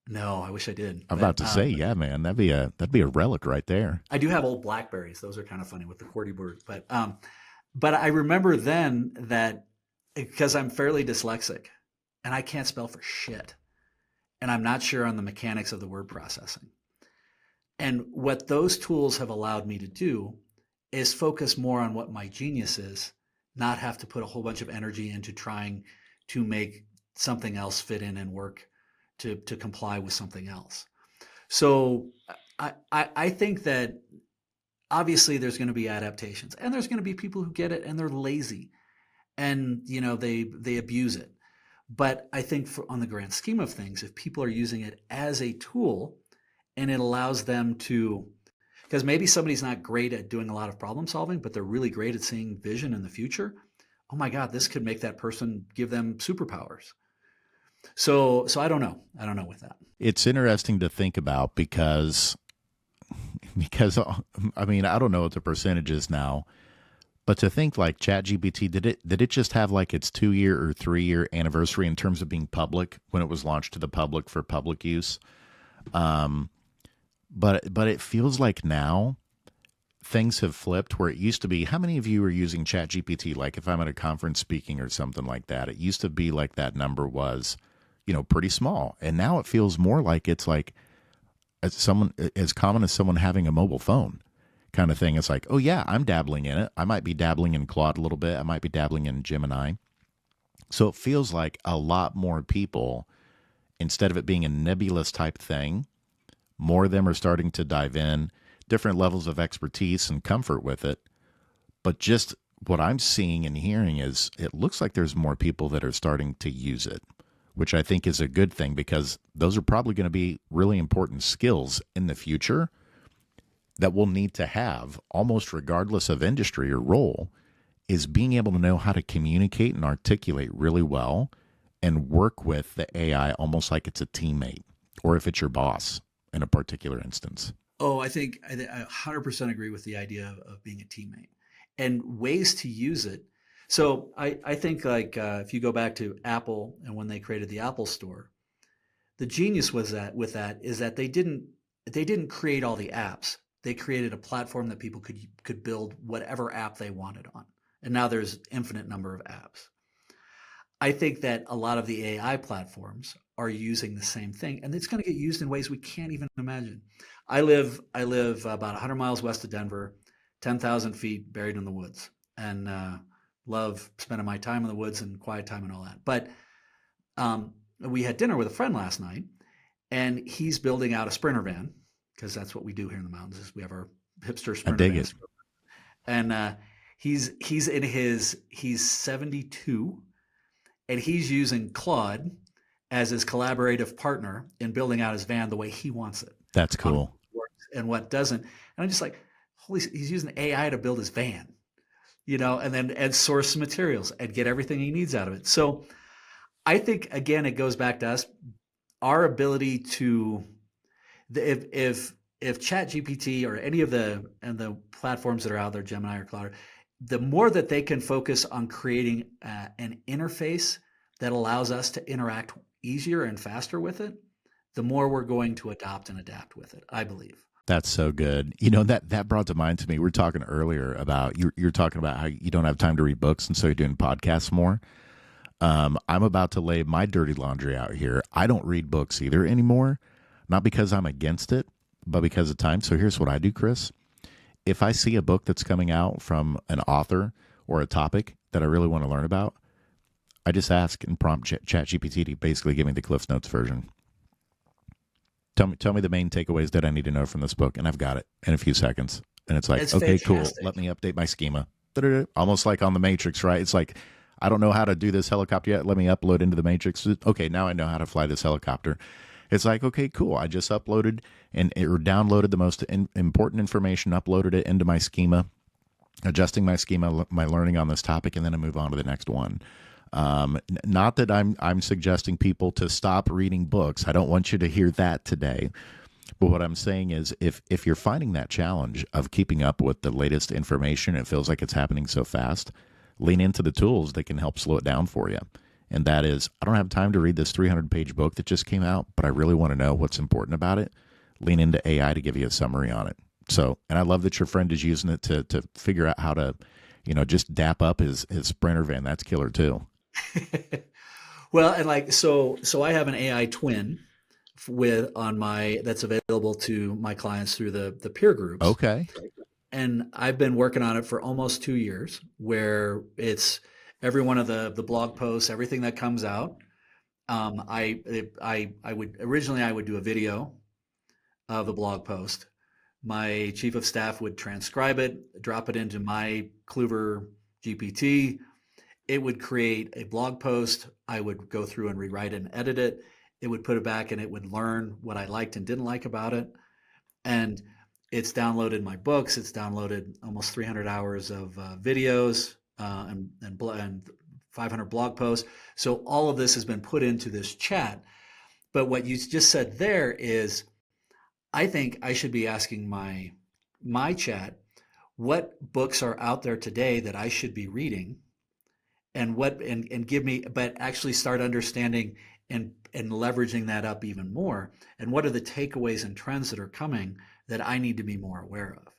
No, I wish I did. I'm about to say, yeah, man, that'd be a relic right there. I do have old Blackberries; those are kind of funny with the QWERTY board. But I remember then that, because I'm fairly dyslexic, and I can't spell for shit, and I'm not sure on the mechanics of the word processing. And what those tools have allowed me to do is focus more on what my genius is, not have to put a whole bunch of energy into trying to make something else fit in and work to comply with something else. So I think that obviously there's going to be adaptations, and there's going to be people who get it and they're lazy and they abuse it. But I think on the grand scheme of things, if people are using it as a tool and it allows them to, because maybe somebody's not great at doing a lot of problem solving, but they're really great at seeing vision in the future. Oh my God, this could make that person, give them superpowers. So I don't know. I don't know with that. It's interesting to think about because I mean, I don't know what the percentage is now, but to think like ChatGPT, did it just have like its 2-year or 3-year anniversary in terms of being public when it was launched to the public for public use? But it feels like now things have flipped, where it used to be, how many of you are using ChatGPT? Like if I'm at a conference speaking or something like that, it used to be like that number was, pretty small. And now it feels more like it's like as common as someone having a mobile phone kind of thing. It's like, oh yeah, I'm dabbling in it. I might be dabbling in Claude a little bit. I might be dabbling in Gemini. So it feels like a lot more people, instead of it being a nebulous type thing, more of them are starting to dive in, different levels of expertise and comfort with it. But just what I'm seeing and hearing is it looks like there's more people that are starting to use it, which I think is a good thing, because those are probably going to be really important skills in the future that we'll need to have almost regardless of industry or role, is being able to know how to communicate and articulate really well and work with the AI almost like it's a teammate, or if it's your boss in a particular instance. Oh, I 100% agree with the idea of being a teammate and ways to use it. So I think like if you go back to Apple and when they created the Apple Store, the genius was that is that they didn't create all the apps. They created a platform that people could build whatever app they wanted on. And now there's infinite number of apps. I think that a lot of the AI platforms are using the same thing, and it's going to get used in ways we can't even imagine. I live about 100 miles west of Denver, 10,000 feet buried in the woods, and love spending my time in the woods and quiet time and all that. But we had dinner with a friend last night, and he's building out a Sprinter van, because that's what we do here in the mountains. Is we have our hipster Sprinter I dig vans. it. And he's 72, and he's using Claude as his collaborative partner in building out his van the way he wants it. That's cool. And what doesn't. And I'm just like, he's using AI to build his van, and source some materials and get everything he needs out of it. So I think, again, it goes back to us, our ability to, if ChatGPT or any of the platforms that are out there, Gemini or Claude, the more that they can focus on creating an interface that allows us to interact easier and faster with it, the more we're going to adopt and adapt with it, I believe. That's so good. That brought to mind to me, we were talking earlier about, you're talking about how you don't have time to read books, and so you're doing podcasts more. I'm about to lay my dirty laundry out here. I don't read books either anymore, not because I'm against it, but because of time. So here's what I do, Chris. If I see a book that's coming out from an author or a topic that I really want to learn about, I just ask and prompt ChatGPT to basically give me the Cliff Notes version. Tell me the main takeaways that I need to know from this book, and I've got it in a few seconds. And it's like, It's okay, fantastic. cool. Let me update my schema. Da-da-da. Almost like on the Matrix, right? It's like, I don't know how to do this helicopter yet. Let me upload into the Matrix. Okay, now I know how to fly this helicopter. It's like, okay, cool. I just uploaded or downloaded the most important information, uploaded it into my schema, adjusting my schema, my learning on this topic, and then I move on to the next one. Not that I'm suggesting people to stop reading books. I don't want you to hear that today. But what I'm saying is if you're finding that challenge of keeping up with the latest information, it feels like it's happening so fast, lean into the tools that can help slow it down for you. And that is, I don't have time to read this 300-page book that just came out, but I really want to know what's important about it. Lean into AI to give you a summary on it. So, and I love that your friend is using it to figure out how to, just dap up his Sprinter van. That's killer too. Well, and like so I have an AI twin that's available to my clients through the peer groups. Okay. And I've been working on it for almost 2 years, where it's every one of the blog posts, everything that comes out. I would originally do a video of the blog post. My chief of staff would transcribe it, drop it into my Kluver GPT. It would create a blog post. I would go through and rewrite it and edit it. It would put it back and it would learn what I liked and didn't like about it. And it's downloaded my books. It's downloaded almost 300 hours of videos and 500 blog posts. So all of this has been put into this chat. But what you just said there is, I think I should be asking my chat, what books are out there today that I should be reading, and give me, but actually start understanding and leveraging that up even more. And what are the takeaways and trends that are coming that I need to be more aware of?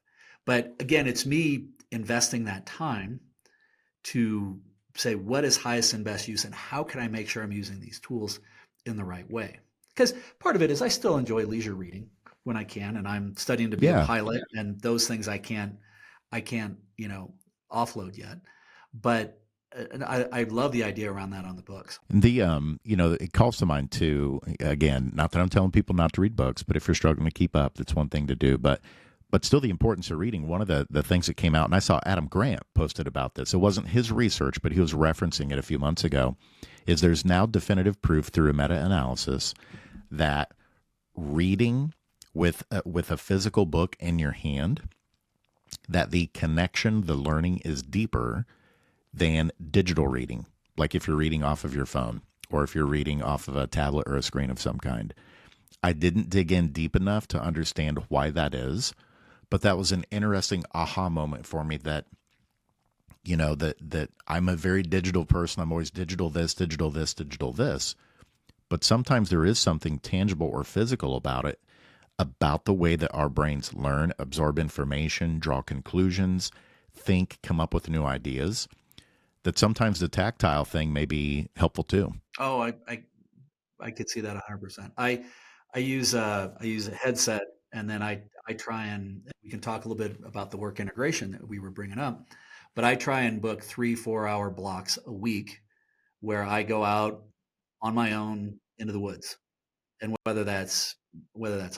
But again, it's me investing that time to say what is highest and best use, and how can I make sure I'm using these tools in the right way? Because part of it is I still enjoy leisure reading when I can, and I'm studying to be a pilot, and those things I can't offload yet. But I love the idea around that on the books. It calls to mind too, again, not that I'm telling people not to read books, but if you're struggling to keep up, that's one thing to do. But still the importance of reading. One of the things that came out, and I saw Adam Grant posted about this, it wasn't his research, but he was referencing it a few months ago, is there's now definitive proof through a meta-analysis that reading with a physical book in your hand, that the connection, the learning is deeper than digital reading. Like if you're reading off of your phone, or if you're reading off of a tablet or a screen of some kind. I didn't dig in deep enough to understand why that is, but that was an interesting aha moment for me that, that I'm a very digital person. I'm always digital this, digital this, digital this. But sometimes there is something tangible or physical about it, about the way that our brains learn, absorb information, draw conclusions, think, come up with new ideas, that sometimes the tactile thing may be helpful too. Oh, I could see that 100%. I use a headset, and then I try, and we can talk a little bit about the work integration that we were bringing up, but I try and book 3-4 hour blocks a week where I go out on my own into the woods. And whether that's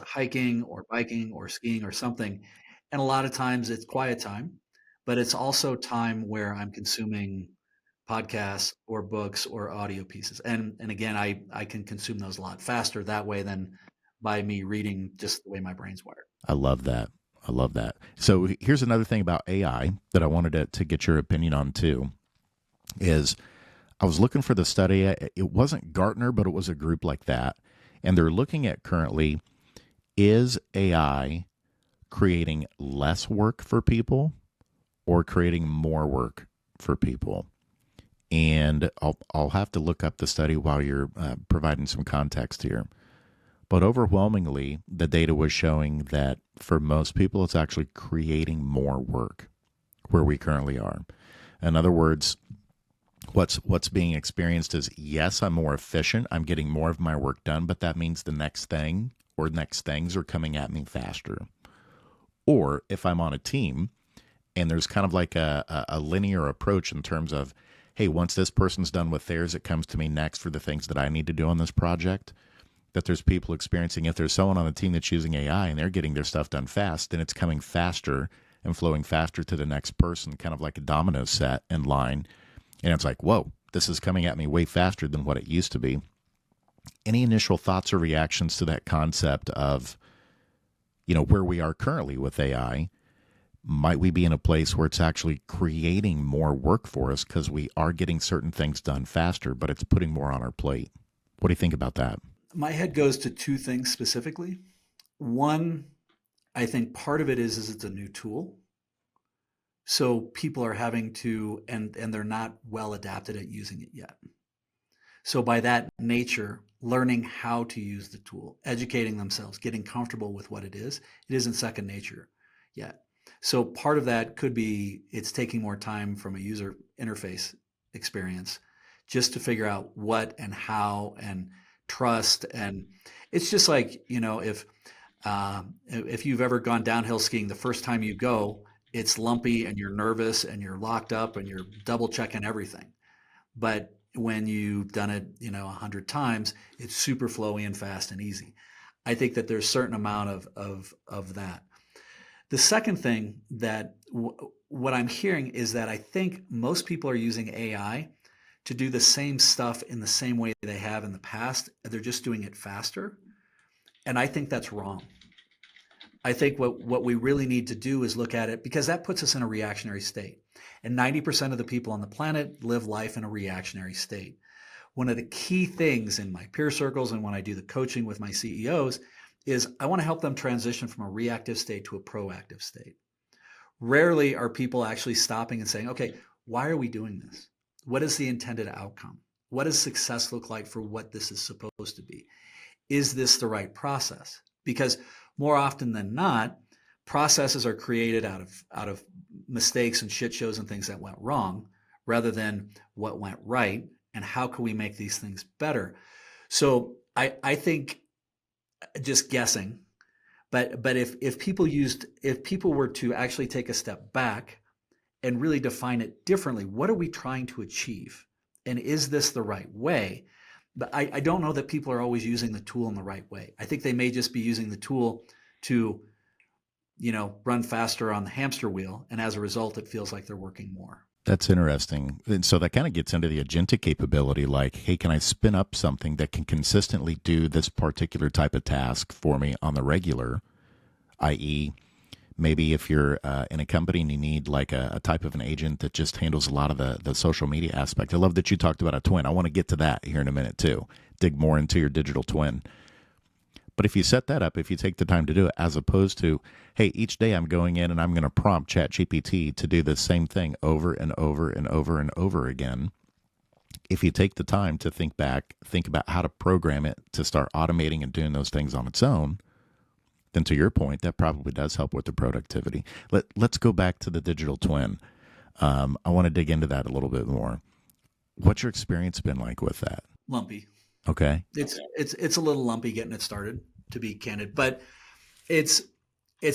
hiking or biking or skiing or something. And a lot of times it's quiet time, but it's also time where I'm consuming podcasts or books or audio pieces. And again, I can consume those a lot faster that way than by me reading just the way my brain's wired. I love that. I love that. So here's another thing about AI that I wanted to get your opinion on too, is I was looking for the study. It wasn't Gartner, but it was a group like that. And they're looking at currently, is AI creating less work for people or creating more work for people? And I'll have to look up the study while you're providing some context here. But overwhelmingly, the data was showing that for most people, it's actually creating more work where we currently are. In other words, what's being experienced is, yes, I'm more efficient, I'm getting more of my work done, but that means the next thing or next things are coming at me faster. Or if I'm on a team and there's kind of like a linear approach in terms of, hey, once this person's done with theirs, it comes to me next for the things that I need to do on this project, that there's people experiencing, if there's someone on the team that's using AI and they're getting their stuff done fast, then it's coming faster and flowing faster to the next person, kind of like a domino set in line. And it's like, whoa, this is coming at me way faster than what it used to be. Any initial thoughts or reactions to that concept of, where we are currently with AI? Might we be in a place where it's actually creating more work for us because we are getting certain things done faster, but it's putting more on our plate? What do you think about that? My head goes to two things specifically. One, I think part of it is it's a new tool. So people are having to, and they're not well adapted at using it yet. So by that nature, learning how to use the tool, educating themselves, getting comfortable with what it isn't second nature yet. So part of that could be it's taking more time from a user interface experience just to figure out what and how and trust. And it's just like, if you've ever gone downhill skiing, the first time you go, it's lumpy and you're nervous and you're locked up and you're double checking everything. But when you've done it, 100 times, it's super flowy and fast and easy. I think that there's a certain amount of that. The second thing that what I'm hearing is that I think most people are using AI to do the same stuff in the same way they have in the past. They're just doing it faster. And I think that's wrong. I think what we really need to do is look at it, because that puts us in a reactionary state. And 90% of the people on the planet live life in a reactionary state. One of the key things in my peer circles and when I do the coaching with my CEOs is I want to help them transition from a reactive state to a proactive state. Rarely are people actually stopping and saying, okay, why are we doing this? What is the intended outcome? What does success look like for what this is supposed to be? Is this the right process? Because more often than not, processes are created out of mistakes and shit shows and things that went wrong, rather than what went right and how can we make these things better. So I think, just guessing, but if people were to actually take a step back and really define it differently, what are we trying to achieve? And is this the right way? But I don't know that people are always using the tool in the right way. I think they may just be using the tool to, run faster on the hamster wheel. And as a result, it feels like they're working more. That's interesting. And so that kind of gets into the agentic capability, like, hey, can I spin up something that can consistently do this particular type of task for me on the regular, i.e., maybe if you're in a company and you need like a type of an agent that just handles a lot of the social media aspect. I love that you talked about a twin. I want to get to that here in a minute too. Dig more into your digital twin. But if you set that up, if you take the time to do it, as opposed to, hey, each day I'm going in and I'm going to prompt ChatGPT to do the same thing over and over and over and over again. If you take the time to think about how to program it to start automating and doing those things on its own, then to your point, that probably does help with the productivity. Let's go back to the digital twin. I want to dig into that a little bit more. What's your experience been like with that? Lumpy. Okay. It's a little lumpy getting it started, to be candid, but it's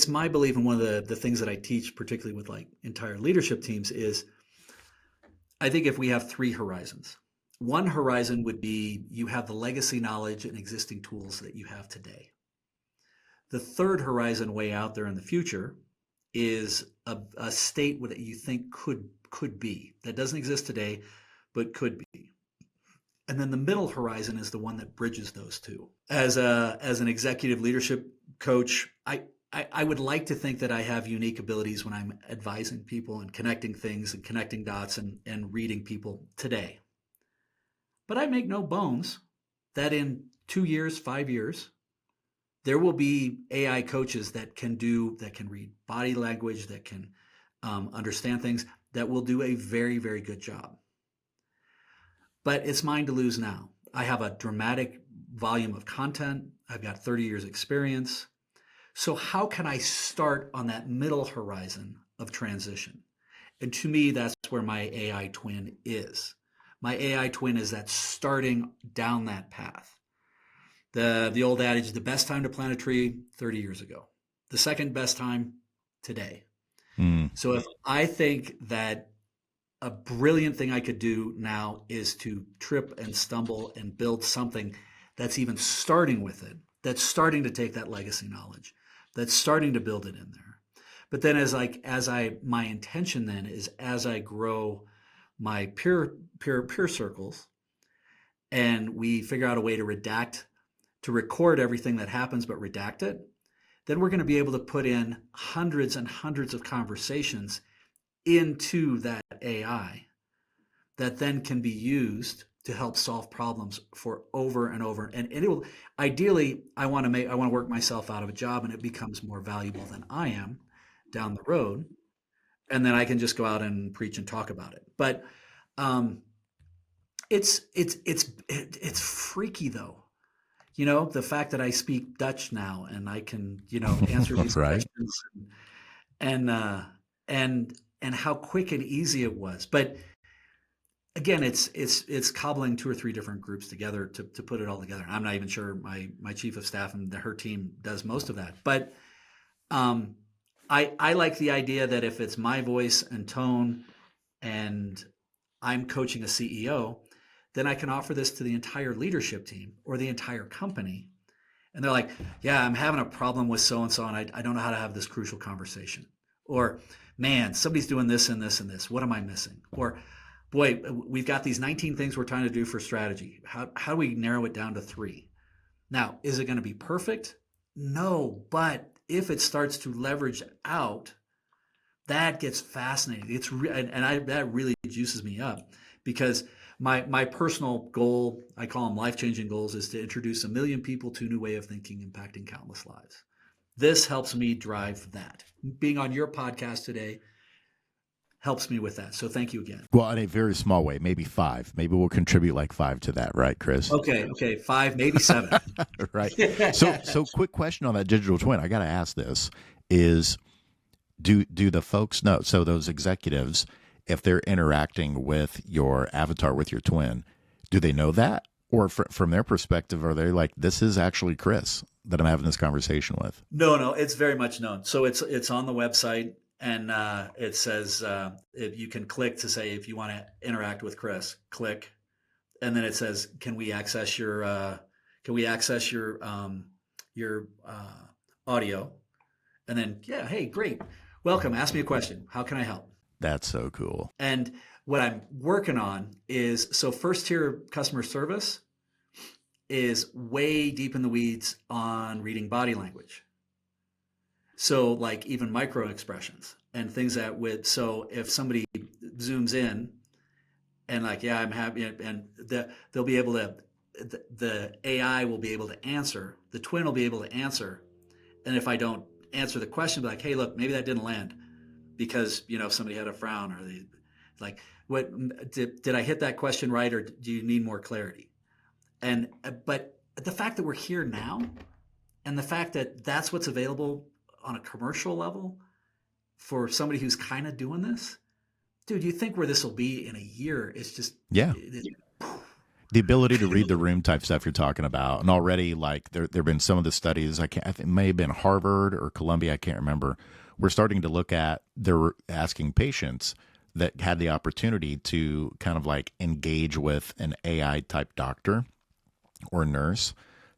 my belief, and one of the things that I teach, particularly with like entire leadership teams, is I think if we have three horizons, one horizon would be you have the legacy knowledge and existing tools that you have today. The third horizon, way out there in the future, is a state that you think could be, that doesn't exist today, but could be. And then the middle horizon is the one that bridges those two. As an executive leadership coach, I would like to think that I have unique abilities when I'm advising people and connecting things and connecting dots and reading people today. But I make no bones that in 2 years, 5 years, there will be AI coaches that can read body language, that can understand things, that will do a very, very good job. But it's mine to lose now. I have a dramatic volume of content. I've got 30 years experience. So how can I start on that middle horizon of transition? And to me, that's where my AI twin is. My AI twin is that starting down that path. The old adage, the best time to plant a tree 30 years ago, the second best time today. Mm. So if I think that a brilliant thing I could do now is to trip and stumble and build something that's even starting with it, that's starting to take that legacy knowledge, that's starting to build it in there. But then my intention then is as I grow my peer circles and we figure out a way to record everything that happens, but redact it, then we're going to be able to put in hundreds and hundreds of conversations into that AI that then can be used to help solve problems for over and over. And it will, ideally, I want to work myself out of a job and it becomes more valuable than I am down the road. And then I can just go out and preach and talk about it. But it's freaky though. The fact that I speak Dutch now and I can, answer these Right. questions and how quick and easy it was. But again, it's cobbling two or three different groups together to put it all together. I'm not even sure my chief of staff and her team does most of that. But I like the idea that if it's my voice and tone and I'm coaching a CEO, then I can offer this to the entire leadership team or the entire company. And they're like, yeah, I'm having a problem with so-and-so, and I don't know how to have this crucial conversation. Or, man, somebody's doing this and this and this. What am I missing? Or, boy, we've got these 19 things we're trying to do for strategy. How do we narrow it down to 3? Now, is it going to be perfect? No, but if it starts to leverage out, that gets fascinating. That really juices me up because my personal goal, I call them life-changing goals, is to introduce 1 million people to a new way of thinking, impacting countless lives. This helps me drive that. Being on your podcast today helps me with that. So thank you again. Well, in a very small way, maybe 5. Maybe we'll contribute like 5 to that, right, Chris? Okay, 5, maybe 7. Right. So quick question on that digital twin. I got to ask this: is do the folks know? So those executives, if they're interacting with your avatar, with your twin, do they know that? Or from their perspective, are they like, this is actually Chris that I'm having this conversation with? No, it's very much known. So it's on the website, and it says if you can click to say if you want to interact with Chris, click, and then it says, can we access your audio? And then, yeah, hey, great, welcome. Ask me a question. How can I help? That's so cool. And what I'm working on is, so first tier customer service is way deep in the weeds on reading body language. So like even micro expressions and things so if somebody zooms in and like, yeah, I'm happy, and they'll be able to, the AI will be able to answer, the twin will be able to answer. And if I don't answer the question, be like, hey, look, maybe that didn't land because, somebody had a frown, or they like, what did I hit that question right? Or do you need more clarity? But the fact that we're here now, and the fact that that's what's available on a commercial level for somebody who's kind of doing this, dude, you think where this will be in a year? It's just, yeah. The ability to read the room type stuff you're talking about. And already, like, there have been some of the studies, I think it may have been Harvard or Columbia, I can't remember. We're starting to look at, they're asking patients that had the opportunity to kind of like engage with an AI type doctor or nurse,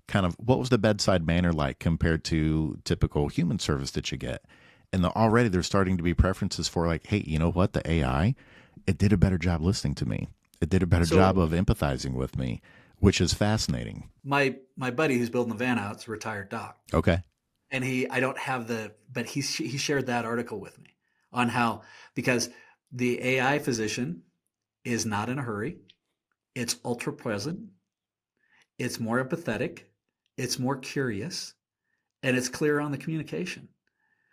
kind of what was the bedside manner like compared to typical human service that you get. And already there's starting to be preferences for like, hey, you know what? The AI, it did a better job listening to me. It did a better job of empathizing with me, which is fascinating. My buddy who's building the van out is a retired doc. Okay. And I don't have but he shared that article with me on how, because the AI physician is not in a hurry. It's ultra present. It's more empathetic. It's more curious, and it's clear on the communication.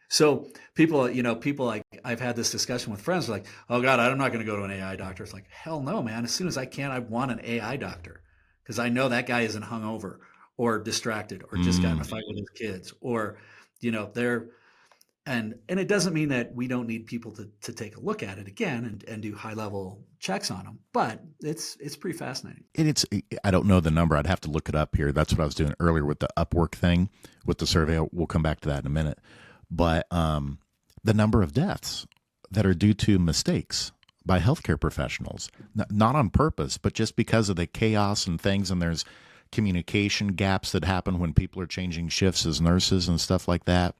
So people like, I've had this discussion with friends like, oh God, I'm not going to go to an AI doctor. It's like, hell no, man. As soon as I can, I want an AI doctor because I know that guy isn't hungover or distracted or just got in a fight with his kids, or, And it doesn't mean that we don't need people to take a look at it again and do high level checks on them, but it's pretty fascinating. And I don't know the number. I'd have to look it up here. That's what I was doing earlier with the Upwork thing, with the survey. We'll come back to that in a minute. But the number of deaths that are due to mistakes by healthcare professionals, not on purpose, but just because of the chaos and things. And there's communication gaps that happen when people are changing shifts as nurses and stuff like that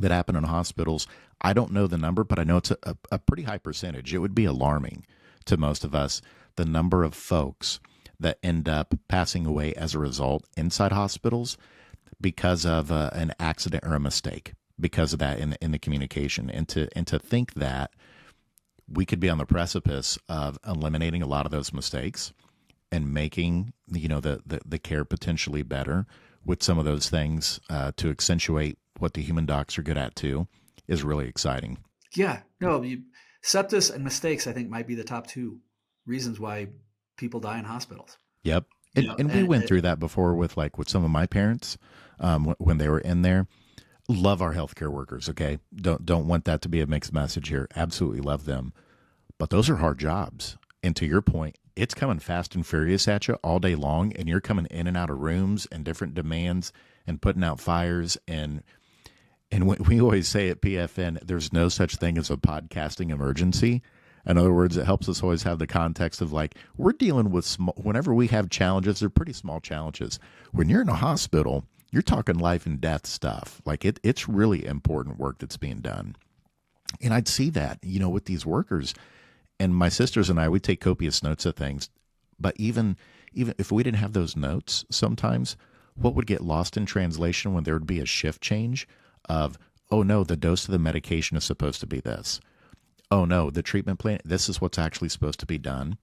happen in hospitals. I don't know the number, but I know it's a pretty high percentage. It would be alarming to most of us, the number of folks that end up passing away as a result inside hospitals because of an accident or a mistake, because of that in the communication. And to think that we could be on the precipice of eliminating a lot of those mistakes and making the care potentially better with some of those things to accentuate what the human docs are good at too, is really exciting. Yeah, no, sepsis and mistakes, I think, might be the top two reasons why people die in hospitals. Yep. And we went through that before with some of my parents when they were in there. Love our healthcare workers. Okay. Don't want that to be a mixed message here. Absolutely love them. But those are hard jobs. And to your point, it's coming fast and furious at you all day long. And you're coming in and out of rooms and different demands and putting out fires. And we always say at PFN, there's no such thing as a podcasting emergency. In other words, it helps us always have the context of we're dealing with whenever we have challenges, they're pretty small challenges. When you're in a hospital, you're talking life and death stuff. It's really important work that's being done. And I'd see that, with these workers. And my sisters and I, we take copious notes of things. But even if we didn't have those notes, sometimes what would get lost in translation when there would be a shift change of, oh no, the dose of the medication is supposed to be this. Oh no, the treatment plan, this is what's actually supposed to be done.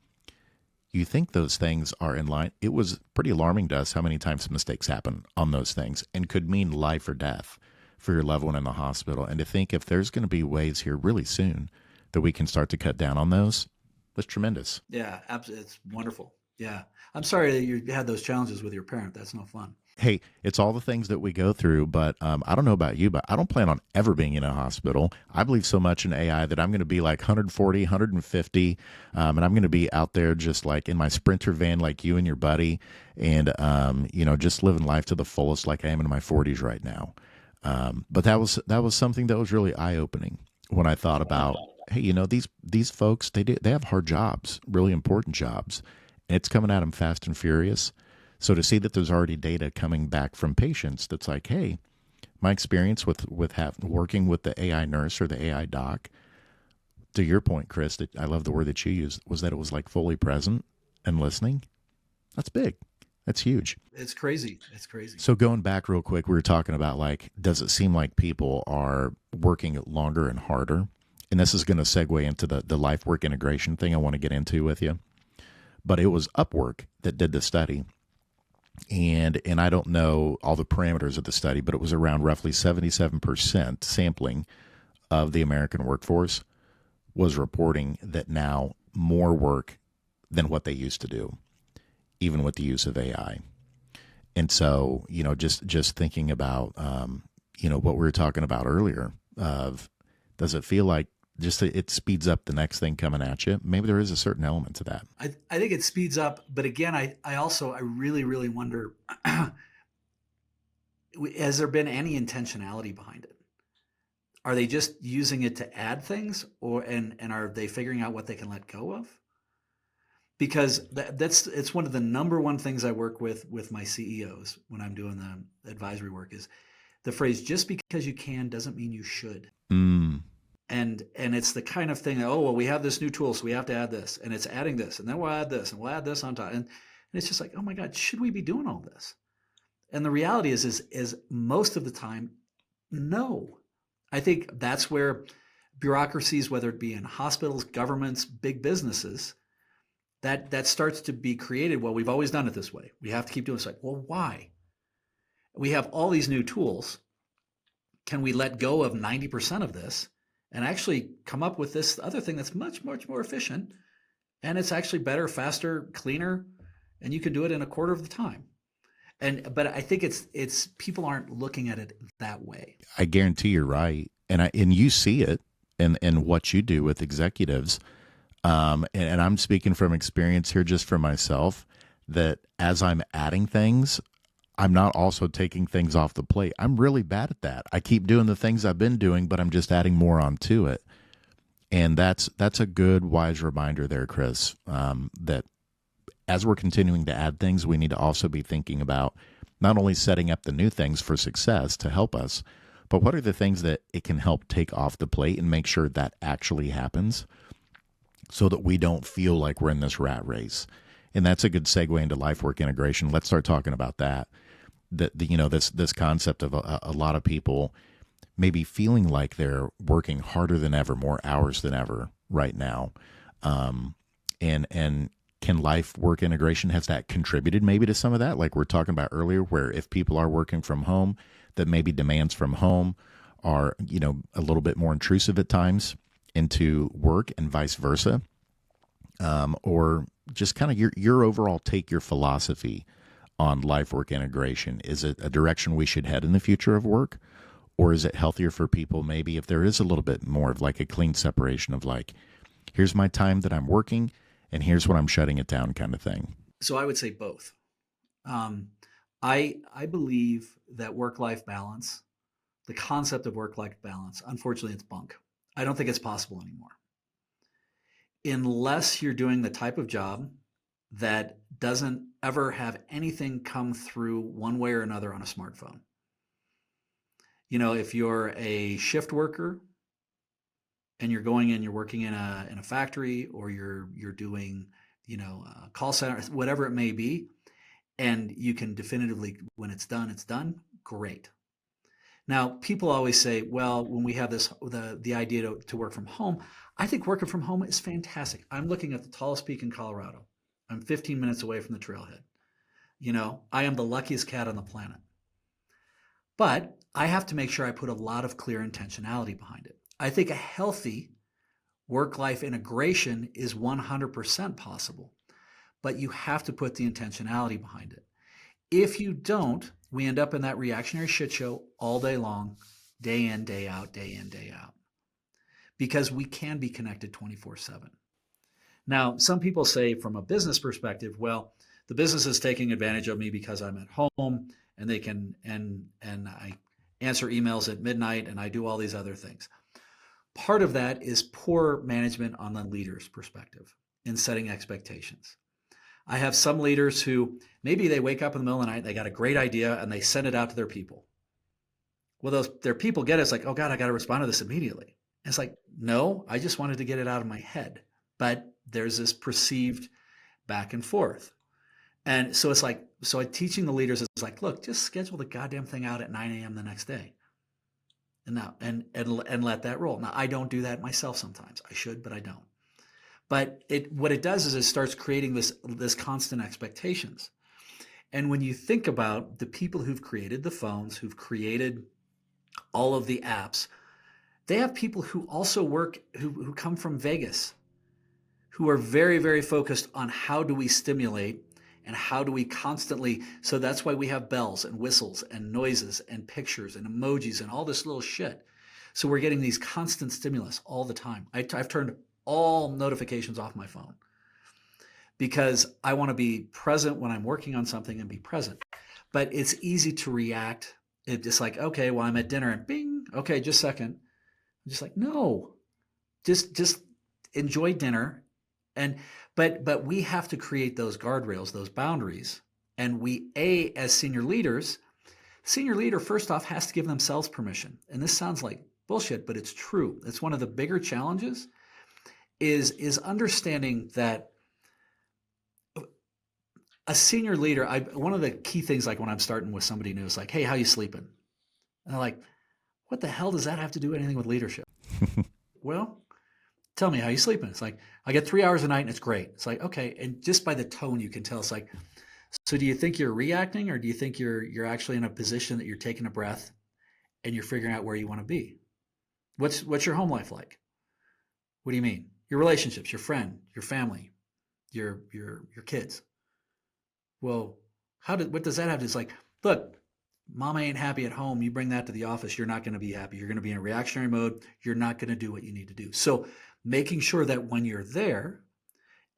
You think those things are in line. It was pretty alarming to us how many times mistakes happen on those things and could mean life or death for your loved one in the hospital. And to think if there's going to be ways here really soon that we can start to cut down on those, that's tremendous. Yeah, absolutely. It's wonderful. Yeah. I'm sorry that you had those challenges with your parent. That's no fun. Hey, it's all the things that we go through, but I don't know about you, but I don't plan on ever being in a hospital. I believe so much in AI that I'm going to be 140, 150, and I'm going to be out there just in my Sprinter van like you and your buddy, and, just living life to the fullest like I am in my 40s right now. But that was something that was really eye-opening when I thought about, hey, these folks, they have hard jobs, really important jobs, and it's coming at them fast and furious. So to see that there's already data coming back from patients that's hey, my experience with working with the AI nurse or the AI doc, to your point, Chris, that I love the word that you used, was that it was fully present and listening. That's big. That's huge. It's crazy. It's crazy. So going back real quick, we were talking about does it seem like people are working longer and harder? And this is going to segue into the life work integration thing I want to get into with you. But it was Upwork that did the study. And I don't know all the parameters of the study, but it was around roughly 77% sampling of the American workforce was reporting that now more work than what they used to do, even with the use of AI. And so, just thinking about, what we were talking about earlier of, does it feel like just it speeds up the next thing coming at you? Maybe there is a certain element to that. I think it speeds up, but again, I really, really wonder, has there been any intentionality behind it? Are they just using it to add things, and are they figuring out what they can let go of? Because it's one of the number one things I work with my CEOs when I'm doing the advisory work is the phrase, just because you can doesn't mean you should. And it's the kind of thing that, oh, well, we have this new tool, so we have to add this, and it's adding this, and then we'll add this, and we'll add this on top. And it's just oh my God, should we be doing all this? And the reality is most of the time, no. I think that's where bureaucracies, whether it be in hospitals, governments, big businesses, that starts to be created. Well, we've always done it this way. We have to keep doing it. It's well, why? We have all these new tools. Can we let go of 90% of this and actually come up with this other thing that's much, much more efficient, and it's actually better, faster, cleaner, and you can do it in a quarter of the time? But I think it's people aren't looking at it that way. I guarantee you're right. and you see it in what you do with executives. And I'm speaking from experience here, just for myself, that as I'm adding things, I'm not also taking things off the plate. I'm really bad at that. I keep doing the things I've been doing, but I'm just adding more onto it. And that's a good, wise reminder there, Chris, that as we're continuing to add things, we need to also be thinking about not only setting up the new things for success to help us, but what are the things that it can help take off the plate and make sure that actually happens so that we don't feel like we're in this rat race. And that's a good segue into life work integration. Let's start talking about that. This concept of a lot of people maybe feeling like they're working harder than ever, more hours than ever right now. And can life work integration, has that contributed maybe to some of that? Like we're talking about earlier, where if people are working from home, that maybe demands from home are, a little bit more intrusive at times into work and vice versa. Or just kind of your overall take, your philosophy on life work integration. Is it a direction we should head in the future of work? Or is it healthier for people maybe if there is a little bit more of like a clean separation of like, here's my time that I'm working and here's when I'm shutting it down kind of thing? So I would say both. Um, I believe that work-life balance, the concept of work-life balance, unfortunately, it's bunk. I don't think it's possible anymore. Unless you're doing the type of job that doesn't ever have anything come through one way or another on a smartphone. If you're a shift worker and you're going in, you're working in a factory, or you're doing, a call center, whatever it may be, and you can definitively, when it's done, great. Now, people always say, well, when we have the idea to work from home, I think working from home is fantastic. I'm looking at the tallest peak in Colorado. I'm 15 minutes away from the trailhead. I am the luckiest cat on the planet. But I have to make sure I put a lot of clear intentionality behind it. I think a healthy work-life integration is 100% possible, but you have to put the intentionality behind it. If you don't, we end up in that reactionary shit show all day long, day in, day out, day in, day out, because we can be connected 24/7. Now, some people say from a business perspective, well, the business is taking advantage of me because I'm at home and they can, and I answer emails at midnight and I do all these other things. Part of that is poor management on the leader's perspective in setting expectations. I have some leaders who maybe they wake up in the middle of the night, they got a great idea and they send it out to their people. Well, their people get it. It's like, oh God, I got to respond to this immediately. And it's like, no, I just wanted to get it out of my head. But there's this perceived back and forth. And so it's like, so teaching the leaders is like, look, just schedule the goddamn thing out at 9 a.m. the next day. And now, and let that roll. Now, I don't do that myself sometimes. I should, but I don't. But what it does is it starts creating this constant expectations. And when you think about the people who've created the phones, who've created all of the apps, they have people who also work, who come from Vegas, who are very, very focused on how do we stimulate and how do we constantly, so that's why we have bells and whistles and noises and pictures and emojis and all this little shit. So we're getting these constant stimulus all the time. I've turned all notifications off my phone because I want to be present when I'm working on something and be present. But it's easy to react. It's just like, okay, well, I'm at dinner and bing, okay, just a second. I'm just like, no, just enjoy dinner. But we have to create those guardrails, those boundaries. And as senior leaders, senior leader first off has to give themselves permission. And this sounds like bullshit, but it's true. It's one of the bigger challenges is understanding that a senior leader, one of the key things, like when I'm starting with somebody new, is like, hey, how you sleeping? And they're like, what the hell does that have to do anything with leadership? Well, tell me how you sleeping. It's like, I get 3 hours a night and it's great. It's like, okay. And just by the tone, you can tell. It's like, so do you think you're reacting, or do you think you're actually in a position that you're taking a breath and you're figuring out where you want to be? What's your home life like? What do you mean? Your relationships, your friend, your family, your kids. Well, what does that have to do? It's like, look, Mama ain't happy at home. You bring that to the office, you're not going to be happy. You're going to be in a reactionary mode. You're not going to do what you need to do. So making sure that when you're there,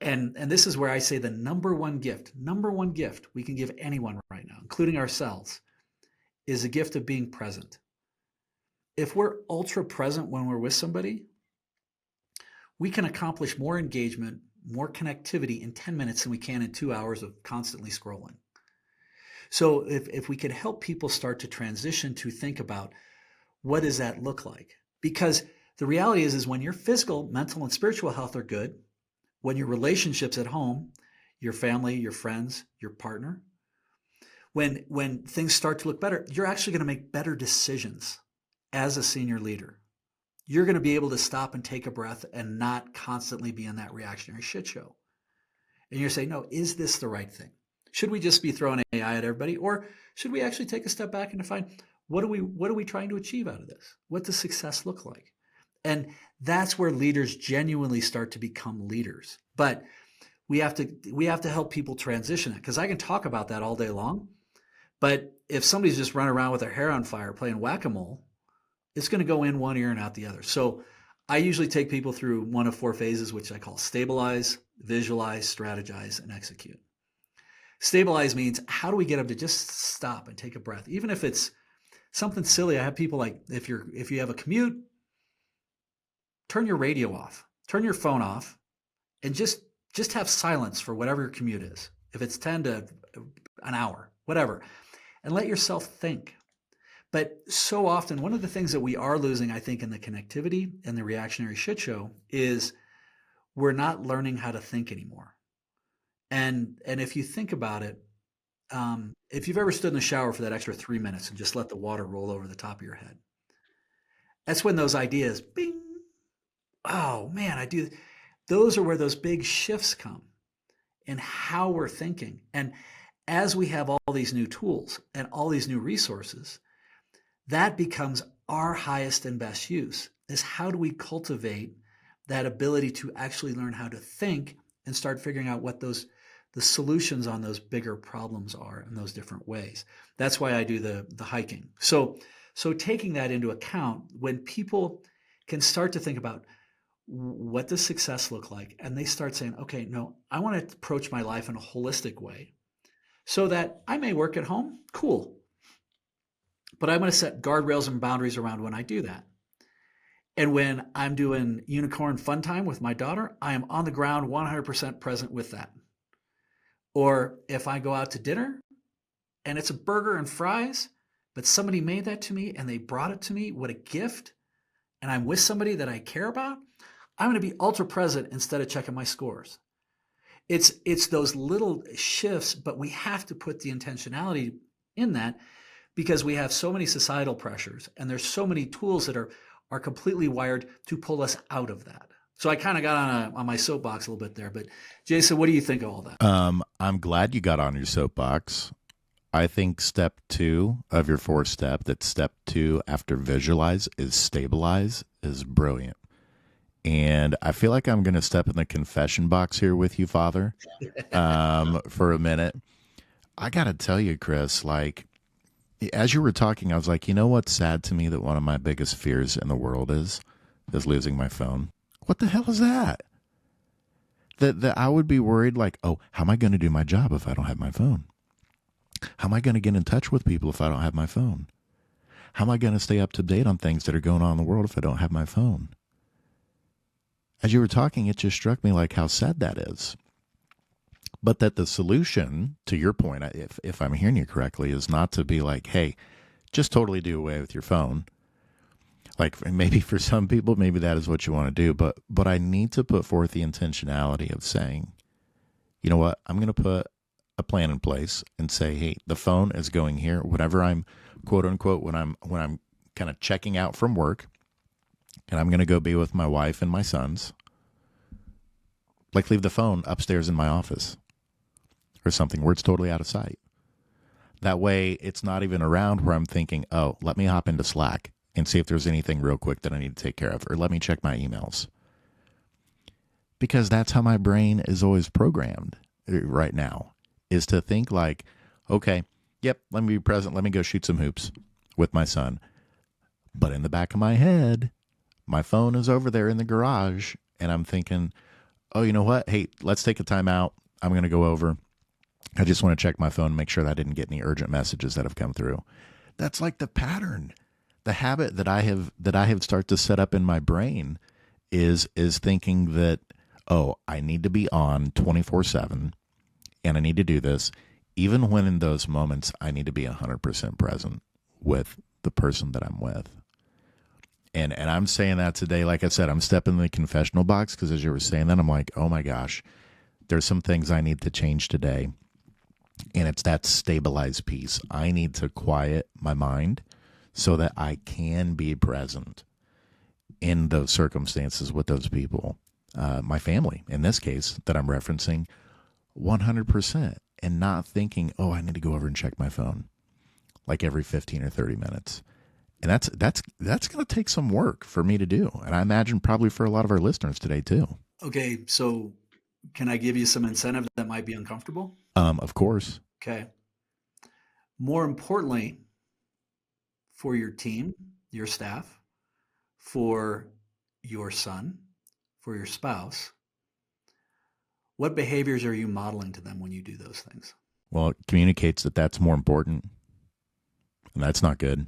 and this is where I say the number one gift we can give anyone right now, including ourselves, is a gift of being present. If we're ultra present when we're with somebody, we can accomplish more engagement, more connectivity in 10 minutes than we can in 2 hours of constantly scrolling. So if we could help people start to transition to think about what does that look like? Because the reality is when your physical, mental, and spiritual health are good, when your relationships at home, your family, your friends, your partner, when things start to look better, you're actually going to make better decisions as a senior leader. You're going to be able to stop and take a breath and not constantly be in that reactionary shit show. And you're saying, no, is this the right thing? Should we just be throwing AI at everybody? Or should we actually take a step back and define what are we trying to achieve out of this? What does success look like? And that's where leaders genuinely start to become leaders. But we have to help people transition it, because I can talk about that all day long. But if somebody's just running around with their hair on fire playing whack-a-mole, it's going to go in one ear and out the other. So I usually take people through one of 4 phases, which I call stabilize, visualize, strategize, and execute. Stabilize means, how do we get them to just stop and take a breath? Even if it's something silly. I have people like, if you have a commute, turn your radio off, turn your phone off, and just have silence for whatever your commute is. If it's 10 to an hour, whatever, and let yourself think. But so often, one of the things that we are losing, I think, in the connectivity and the reactionary shit show is we're not learning how to think anymore. And if you think about it, if you've ever stood in the shower for that extra 3 minutes and just let the water roll over the top of your head, that's when those ideas, bing, oh man, I do. Those are where those big shifts come in how we're thinking. And as we have all these new tools and all these new resources, that becomes our highest and best use, is how do we cultivate that ability to actually learn how to think and start figuring out what the solutions on those bigger problems are in those different ways. That's why I do the hiking. So taking that into account, when people can start to think about what does success look like, and they start saying, okay, no, I want to approach my life in a holistic way so that I may work at home, cool, but I'm going to set guardrails and boundaries around when I do that. And when I'm doing unicorn fun time with my daughter, I am on the ground 100% present with that. Or if I go out to dinner and it's a burger and fries, but somebody made that to me and they brought it to me, what a gift, and I'm with somebody that I care about, I'm going to be ultra present instead of checking my scores. It's those little shifts, but we have to put the intentionality in that, because we have so many societal pressures and there's so many tools that are completely wired to pull us out of that. So I kind of got on my soapbox a little bit there, but Jason, what do you think of all that? I'm glad you got on your soapbox. I think step 2 of your 4-step, that step 2 after visualize is stabilize, is brilliant. And I feel like I'm going to step in the confession box here with you, Father, for a minute. I got to tell you, Chris, like, as you were talking, I was like, you know what's sad to me, that one of my biggest fears in the world is losing my phone. What the hell is that? That I would be worried, like, oh, how am I going to do my job if I don't have my phone? How am I going to get in touch with people if I don't have my phone? How am I going to stay up to date on things that are going on in the world if I don't have my phone? As you were talking, it just struck me like how sad that is. But that the solution, to your point, if I'm hearing you correctly, is not to be like, hey, just totally do away with your phone. Like, maybe for some people, maybe that is what you want to do. But I need to put forth the intentionality of saying, you know what, I'm going to put a plan in place and say, hey, the phone is going here. Whenever I'm, quote unquote, when I'm kind of checking out from work, and I'm going to go be with my wife and my sons, like, leave the phone upstairs in my office or something where it's totally out of sight. That way it's not even around where I'm thinking, oh, let me hop into Slack and see if there's anything real quick that I need to take care of, or let me check my emails. Because that's how my brain is always programmed right now, is to think like, okay, Yep, let me be present. Let me go shoot some hoops with my son. But in the back of my head, my phone is over there in the garage, and I'm thinking, oh, you know what? Hey, let's take a time out. I'm going to go over. I just want to check my phone and make sure that I didn't get any urgent messages that have come through. That's like the pattern. The habit that I have started to set up in my brain is thinking that, oh, I need to be on 24/7 and I need to do this, even when in those moments I need to be 100% present with the person that I'm with. And I'm saying that today, like I said, I'm stepping in the confessional box because as you were saying that, I'm like, oh my gosh, there's some things I need to change today. And it's that stabilized piece. I need to quiet my mind so that I can be present in those circumstances with those people. My family, in this case, that I'm referencing, 100%, and not thinking, oh, I need to go over and check my phone like every 15 or 30 minutes. And that's going to take some work for me to do. And I imagine probably for a lot of our listeners today too. Okay, so can I give you some incentive that might be uncomfortable? Of course. Okay. More importantly, for your team, your staff, for your son, for your spouse, what behaviors are you modeling to them when you do those things? Well, it communicates that that's more important. And that's not good.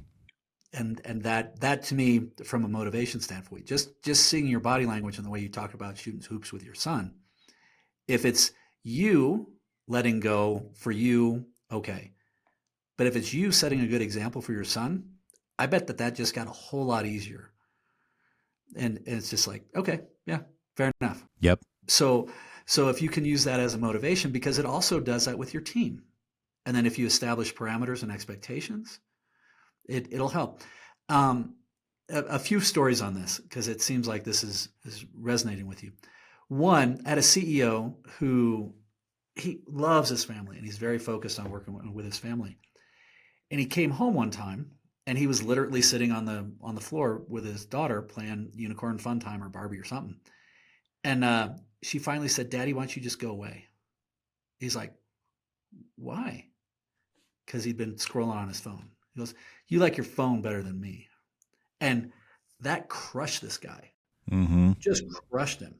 And that to me, from a motivation standpoint, just seeing your body language and the way you talk about shooting hoops with your son, if it's you letting go for you, okay. But if it's you setting a good example for your son, I bet that just got a whole lot easier. And it's just like, okay, yeah, fair enough. Yep. So if you can use that as a motivation, because it also does that with your team. And then if you establish parameters and expectations, it'll help. A few stories on this, because it seems like this is resonating with you. One, I had a CEO who he loves his family and he's very focused on working with his family. And he came home one time and he was literally sitting on the floor with his daughter playing Unicorn Fun Time or Barbie or something. And she finally said, "Daddy, why don't you just go away?" He's like, "Why?" Because he'd been scrolling on his phone. He goes, "You like your phone better than me." And that crushed this guy. Mm-hmm. Just crushed him.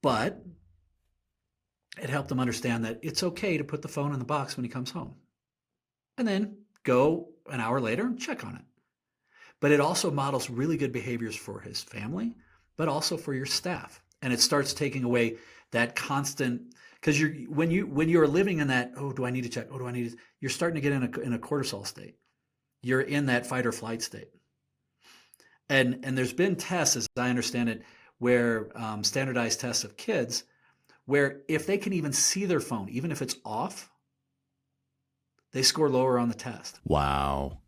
But it helped him understand that it's okay to put the phone in the box when he comes home. And then go an hour later and check on it. But it also models really good behaviors for his family, but also for your staff. And it starts taking away that constant, because when you're living in that, oh, do I need to check? Oh, do I need to? You're starting to get in a cortisol state. You're in that fight or flight state. And there's been tests, as I understand it, where standardized tests of kids, where if they can even see their phone, even if it's off, they score lower on the test. Wow.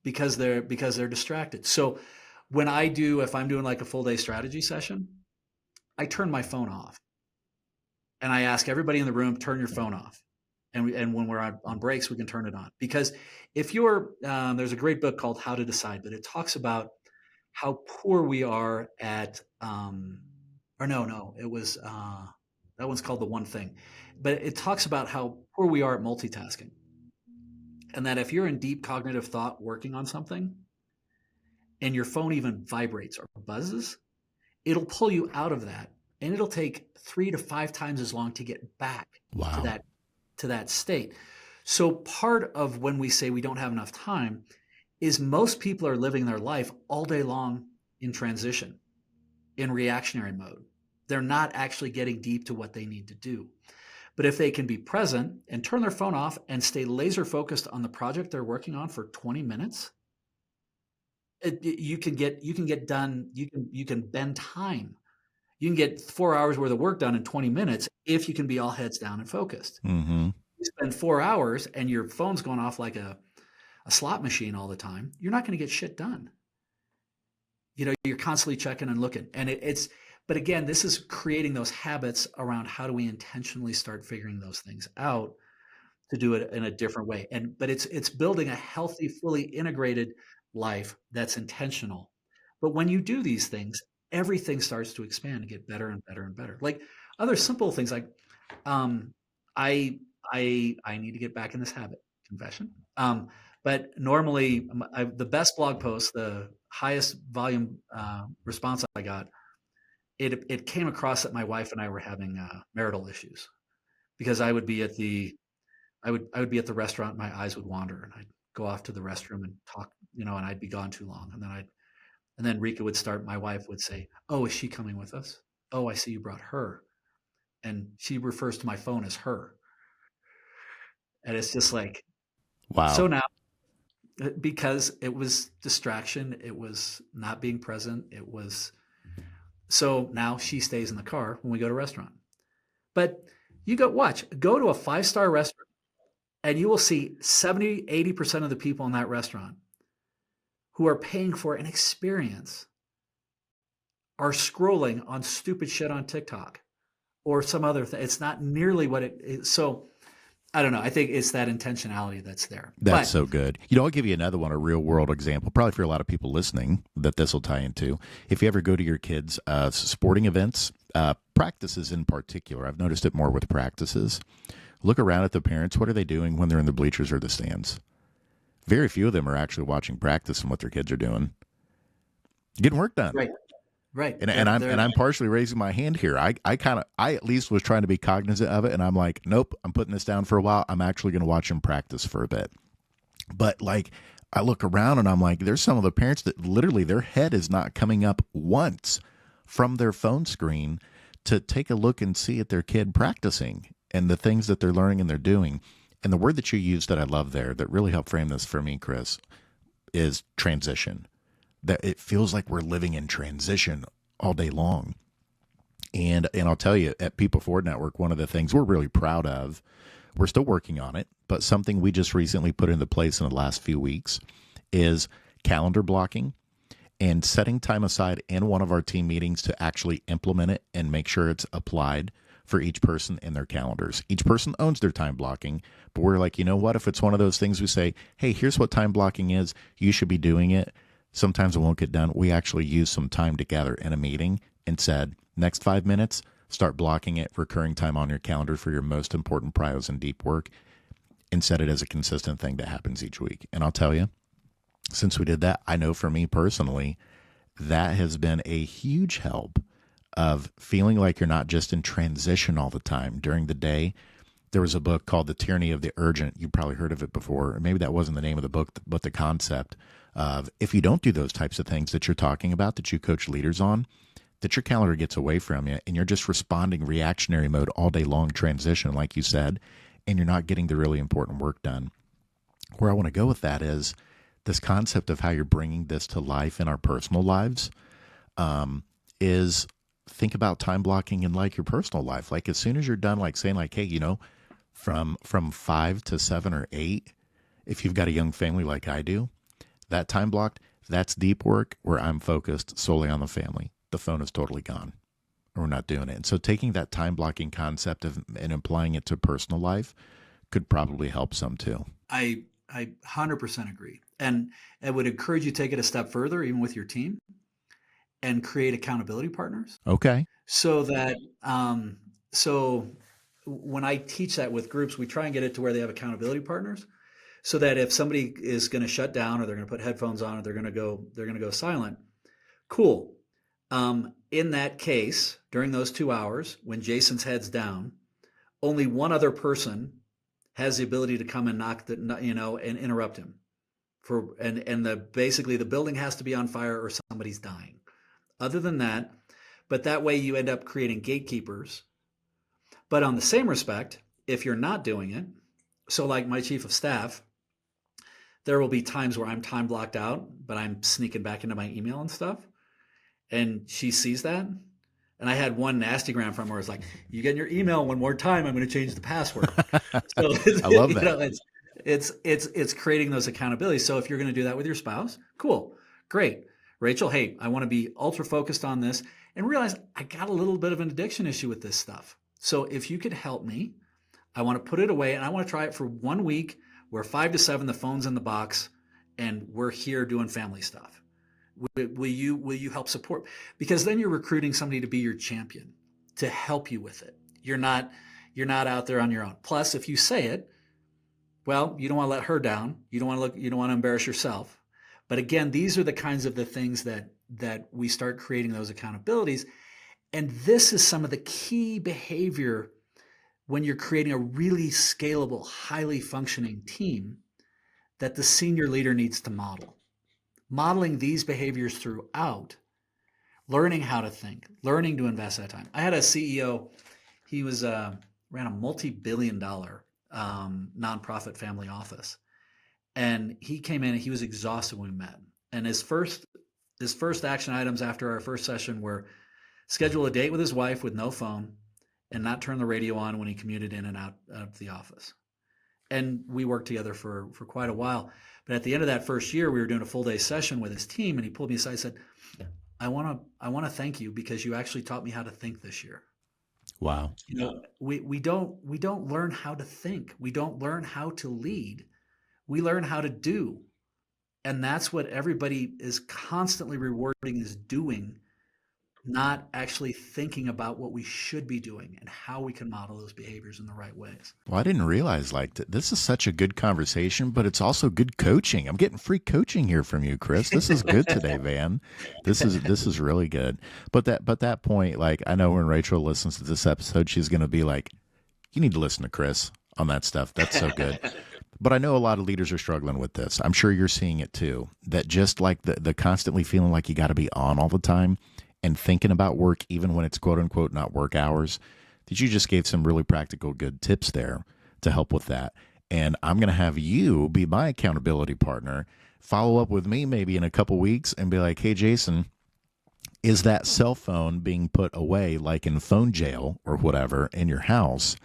Because they're distracted. So if I'm doing like a full day strategy session, I turn my phone off. And I ask everybody in the room, turn your phone off. And when we're on breaks, we can turn it on. Because if there's a great book called How to Decide, but it talks about how poor we are at, it was, that one's called The One Thing. But it talks about how poor we are at multitasking. And that if you're in deep cognitive thought working on something and your phone even vibrates or buzzes, it'll pull you out of that. And it'll take 3 to 5 times as long to get back Wow. to that state. So part of when we say we don't have enough time is most people are living their life all day long in transition, in reactionary mode. They're not actually getting deep to what they need to do. But if they can be present and turn their phone off and stay laser focused on the project they're working on for 20 minutes, you can get done. You can bend time. You can get 4 hours worth of work done in 20 minutes if you can be all heads down and focused. Mm-hmm. You spend 4 hours and your phone's going off like a slot machine all the time. You're not going to get shit done. You're constantly checking and looking, and but again, this is creating those habits around how do we intentionally start figuring those things out to do it in a different way. But it's building a healthy, fully integrated life that's intentional. But when you do these things, everything starts to expand and get better and better and better. Like other simple things like I I need to get back in this habit. Confession. But normally, the best blog post, the highest volume response I got, it came across that my wife and I were having marital issues because I would be at the restaurant, my eyes would wander, and I'd go off to the restroom and talk, and I'd be gone too long, and then Rika would start. My wife would say, "Oh, is she coming with us? Oh, I see you brought her," and she refers to my phone as her, and it's just like, so Wow. now, because it was distraction, it was not being present, it was so now she stays in the car when we go to a restaurant. But go to a five-star restaurant and you will see 70-80% of the people in that restaurant who are paying for an experience are scrolling on stupid shit on TikTok or some other thing. It's not nearly what it is. So I don't know. I think it's that intentionality that's there. That's But so good. I'll give you another one, a real world example, probably for a lot of people listening that this will tie into. If you ever go to your kids' sporting events, practices in particular, I've noticed it more with practices. Look around at the parents. What are they doing when they're in the bleachers or the stands? Very few of them are actually watching practice and what their kids are doing. Getting work done. right, right. And I'm partially raising my hand here. I at least was trying to be cognizant of it, and I'm like, nope, I'm putting this down for a while. I'm actually going to watch them practice for a bit. But like, I look around and I'm like, there's some of the parents that literally their head is not coming up once from their phone screen to take a look and see at their kid practicing and the things that they're learning and they're doing. And the word that you used that I love there that really helped frame this for me, Chris, is transition. That it feels like we're living in transition all day long. And I'll tell you, at People Forward Network, one of the things we're really proud of, we're still working on it, but something we just recently put into place in the last few weeks is calendar blocking and setting time aside in one of our team meetings to actually implement it and make sure it's applied for each person in their calendars. Each person owns their time blocking, but we're like, you know what? If it's one of those things we say, hey, here's what time blocking is, you should be doing it. Sometimes it won't get done. We actually use some time together in a meeting and said, next 5 minutes, start blocking it, recurring time on your calendar for your most important prios and deep work, and set it as a consistent thing that happens each week. And I'll tell you, since we did that, I know for me personally, that has been a huge help of feeling like you're not just in transition all the time during the day. There was a book called The Tyranny of the Urgent. You've probably heard of it before. Or maybe that wasn't the name of the book, but the concept of if you don't do those types of things that you're talking about, that you coach leaders on, that your calendar gets away from you and you're just responding reactionary mode all day long, transition, like you said, and you're not getting the really important work done. Where I want to go with that is this concept of how you're bringing this to life in our personal lives is think about time blocking in like your personal life. Like as soon as you're done, like saying like, hey, from 5 to 7 or 8, if you've got a young family like I do, that time blocked, that's deep work where I'm focused solely on the family. The phone is totally gone. Or we're not doing it. And so taking that time blocking concept and applying it to personal life could probably help some too. I 100% agree. And I would encourage you to take it a step further, even with your team, and create accountability partners. Okay. So that, so when I teach that with groups, we try and get it to where they have accountability partners so that if somebody is going to shut down or they're going to put headphones on or they're going to go silent, cool. In that case, during those 2 hours, when Jason's head's down, only one other person has the ability to come and and interrupt him basically the building has to be on fire or somebody's dying. Other than that, but that way you end up creating gatekeepers. But on the same respect, if you're not doing it, so like my chief of staff, there will be times where I'm time blocked out, but I'm sneaking back into my email and stuff. And she sees that. And I had one nastygram from her. It's like, you get your email one more time, I'm going to change the password. So I love that. It's creating those accountabilities. So if you're going to do that with your spouse, cool, great. Rachel, hey, I want to be ultra focused on this and realize I got a little bit of an addiction issue with this stuff. So if you could help me, I want to put it away and I want to try it for 1 week where 5 to 7, the phone's in the box and we're here doing family stuff. Will you help support? Because then you're recruiting somebody to be your champion, to help you with it. You're not You're not out there on your own. Plus, if you say it, well, you don't want to let her down. You don't want to look, you don't want to embarrass yourself. But again, these are the kinds of the things that we start creating those accountabilities. And this is some of the key behavior when you're creating a really scalable, highly functioning team that the senior leader needs to model. Modeling these behaviors throughout, learning how to think, learning to invest that time. I had a CEO, he was ran a multi-billion-dollar nonprofit family office. And he came in and he was exhausted when we met. And his first action items after our first session were schedule a date with his wife with no phone and not turn the radio on when he commuted in and out of the office. And we worked together for quite a while. But at the end of that first year, we were doing a full day session with his team, and he pulled me aside and said, I want to thank you because you actually taught me how to think this year. Wow. You know, we don't learn how to think. We don't learn how to lead. We learn how to do. And that's what everybody is constantly rewarding is doing, not actually thinking about what we should be doing and how we can model those behaviors in the right ways. Well, I didn't realize this is such a good conversation, but it's also good coaching. I'm getting free coaching here from you, Chris. This is good today, man. This is really good. But that point, like, I know when Rachel listens to this episode, she's going to be like, you need to listen to Chris on that stuff. That's so good. But I know a lot of leaders are struggling with this. I'm sure you're seeing it too, that just like the constantly feeling like you got to be on all the time and thinking about work, even when it's quote unquote not work hours, that you just gave some really practical good tips there to help with that. And I'm going to have you be my accountability partner, follow up with me maybe in a couple weeks and be like, hey, Jason, is that cell phone being put away like in phone jail or whatever in your house?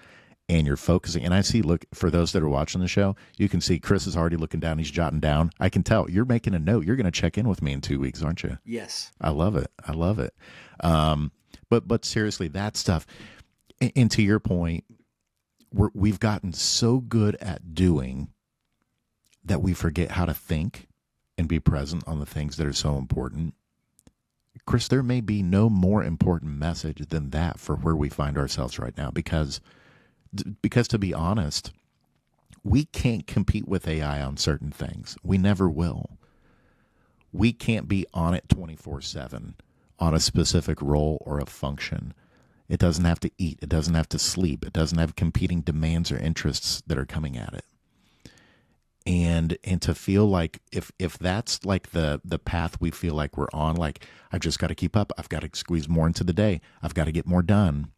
And you're focusing. And I see, look, for those that are watching the show, you can see Chris is already looking down. He's jotting down. I can tell you're making a note. You're going to check in with me in 2 weeks, aren't you? Yes. I love it. I love it. But seriously, that stuff, and to your point, we've gotten so good at doing that we forget how to think and be present on the things that are so important. Chris, there may be no more important message than that for where we find ourselves right now, because to be honest, we can't compete with AI on certain things. We never will. We can't be on it 24/7 on a specific role or a function. It doesn't have to eat. It doesn't have to sleep. It doesn't have competing demands or interests that are coming at it. And to feel like if that's like the path we feel like we're on, like I've just got to keep up. I've got to squeeze more into the day. I've got to get more done.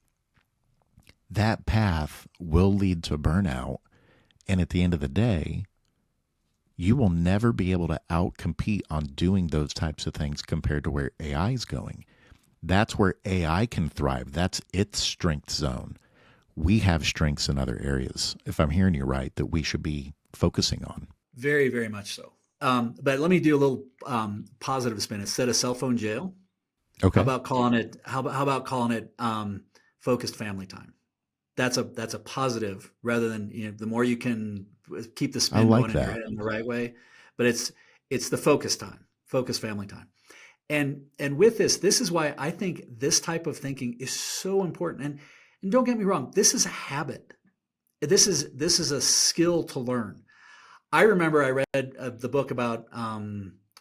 That path will lead to burnout. And at the end of the day, you will never be able to outcompete on doing those types of things compared to where AI is going. That's where AI can thrive. That's its strength zone. We have strengths in other areas, if I'm hearing you right, that we should be focusing on. Very, very much so. But let me do a little positive spin. Instead of cell phone jail, Okay. how about calling it focused family time? That's a positive rather than, the more you can keep the spin like going in that. your head in the right way. But it's the focused family time. And with this is why I think this type of thinking is so important. And don't get me wrong, this is a habit. This is a skill to learn. I remember I read the book about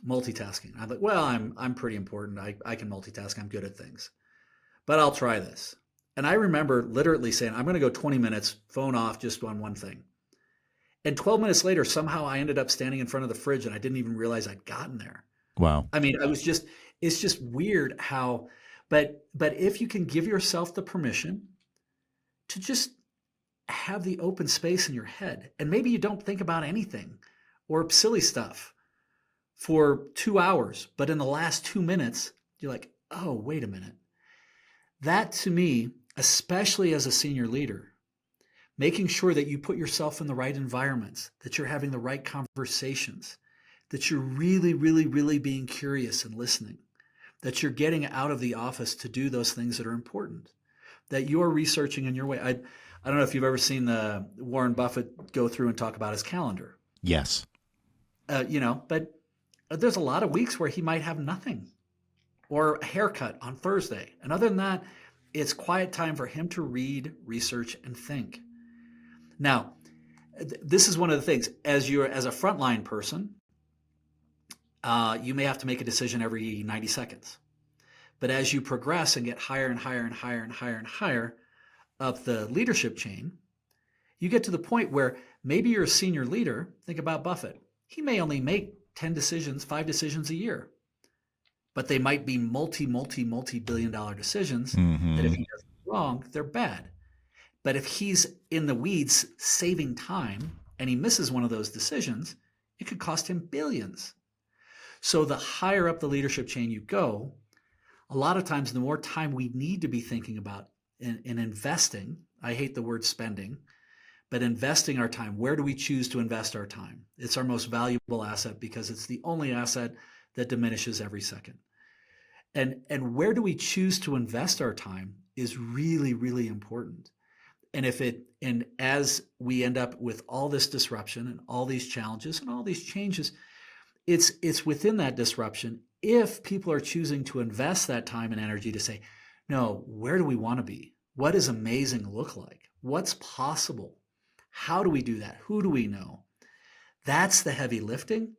multitasking. I thought, well, I'm pretty important. I can multitask. I'm good at things, but I'll try this. And I remember literally saying, I'm going to go 20 minutes, phone off, just on one thing. And 12 minutes later, somehow I ended up standing in front of the fridge and I didn't even realize I'd gotten there. Wow. I mean, it's just weird how, but if you can give yourself the permission to just have the open space in your head, and maybe you don't think about anything or silly stuff for 2 hours, but in the last 2 minutes, you're like, oh, wait a minute. That to me, especially as a senior leader, making sure that you put yourself in the right environments, that you're having the right conversations, that you're really, really, really being curious and listening, that you're getting out of the office to do those things that are important, that you're researching in your way. I don't know if you've ever seen Warren Buffett go through and talk about his calendar. Yes. But there's a lot of weeks where he might have nothing or a haircut on Thursday. And other than that, It's quiet time for him to read, research, and think. Now, this is one of the things. As a frontline person, you may have to make a decision every 90 seconds. But as you progress and get higher and higher and higher and higher and higher up the leadership chain, you get to the point where maybe you're a senior leader. Think about Buffett. He may only make 10 decisions, 5 decisions a year, but they might be multi-billion dollar decisions that if he does it wrong, they're bad. But if he's in the weeds saving time and he misses one of those decisions, it could cost him billions. So the higher up the leadership chain you go, a lot of times the more time we need to be thinking about in investing. I hate the word spending, but investing our time. Where do we choose to invest our time? It's our most valuable asset because it's the only asset that diminishes every second. And where do we choose to invest our time is really, really important. And as we end up with all this disruption and all these challenges and all these changes, it's within that disruption. If people are choosing to invest that time and energy to say, no, where do we want to be? What does amazing look like? What's possible? How do we do that? Who do we know? That's the heavy lifting.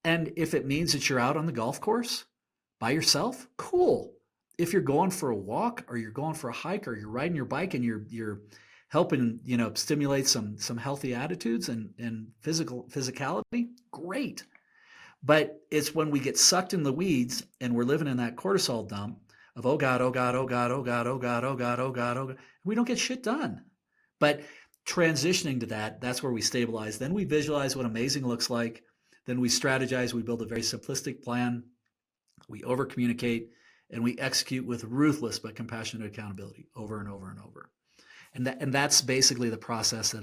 And if it means that you're out on the golf course by yourself, cool. If you're going for a walk or you're going for a hike or you're riding your bike and you're helping, stimulate some healthy attitudes and physicality, great. But it's when we get sucked in the weeds and we're living in that cortisol dump of, oh God, oh God, oh God, oh God, oh God, oh God, oh God, oh God. We don't get shit done. But transitioning to that's where we stabilize. Then we visualize what amazing looks like. Then we strategize. We build a very simplistic plan. We over communicate and we execute with ruthless but compassionate accountability over and over and over. And that's basically the process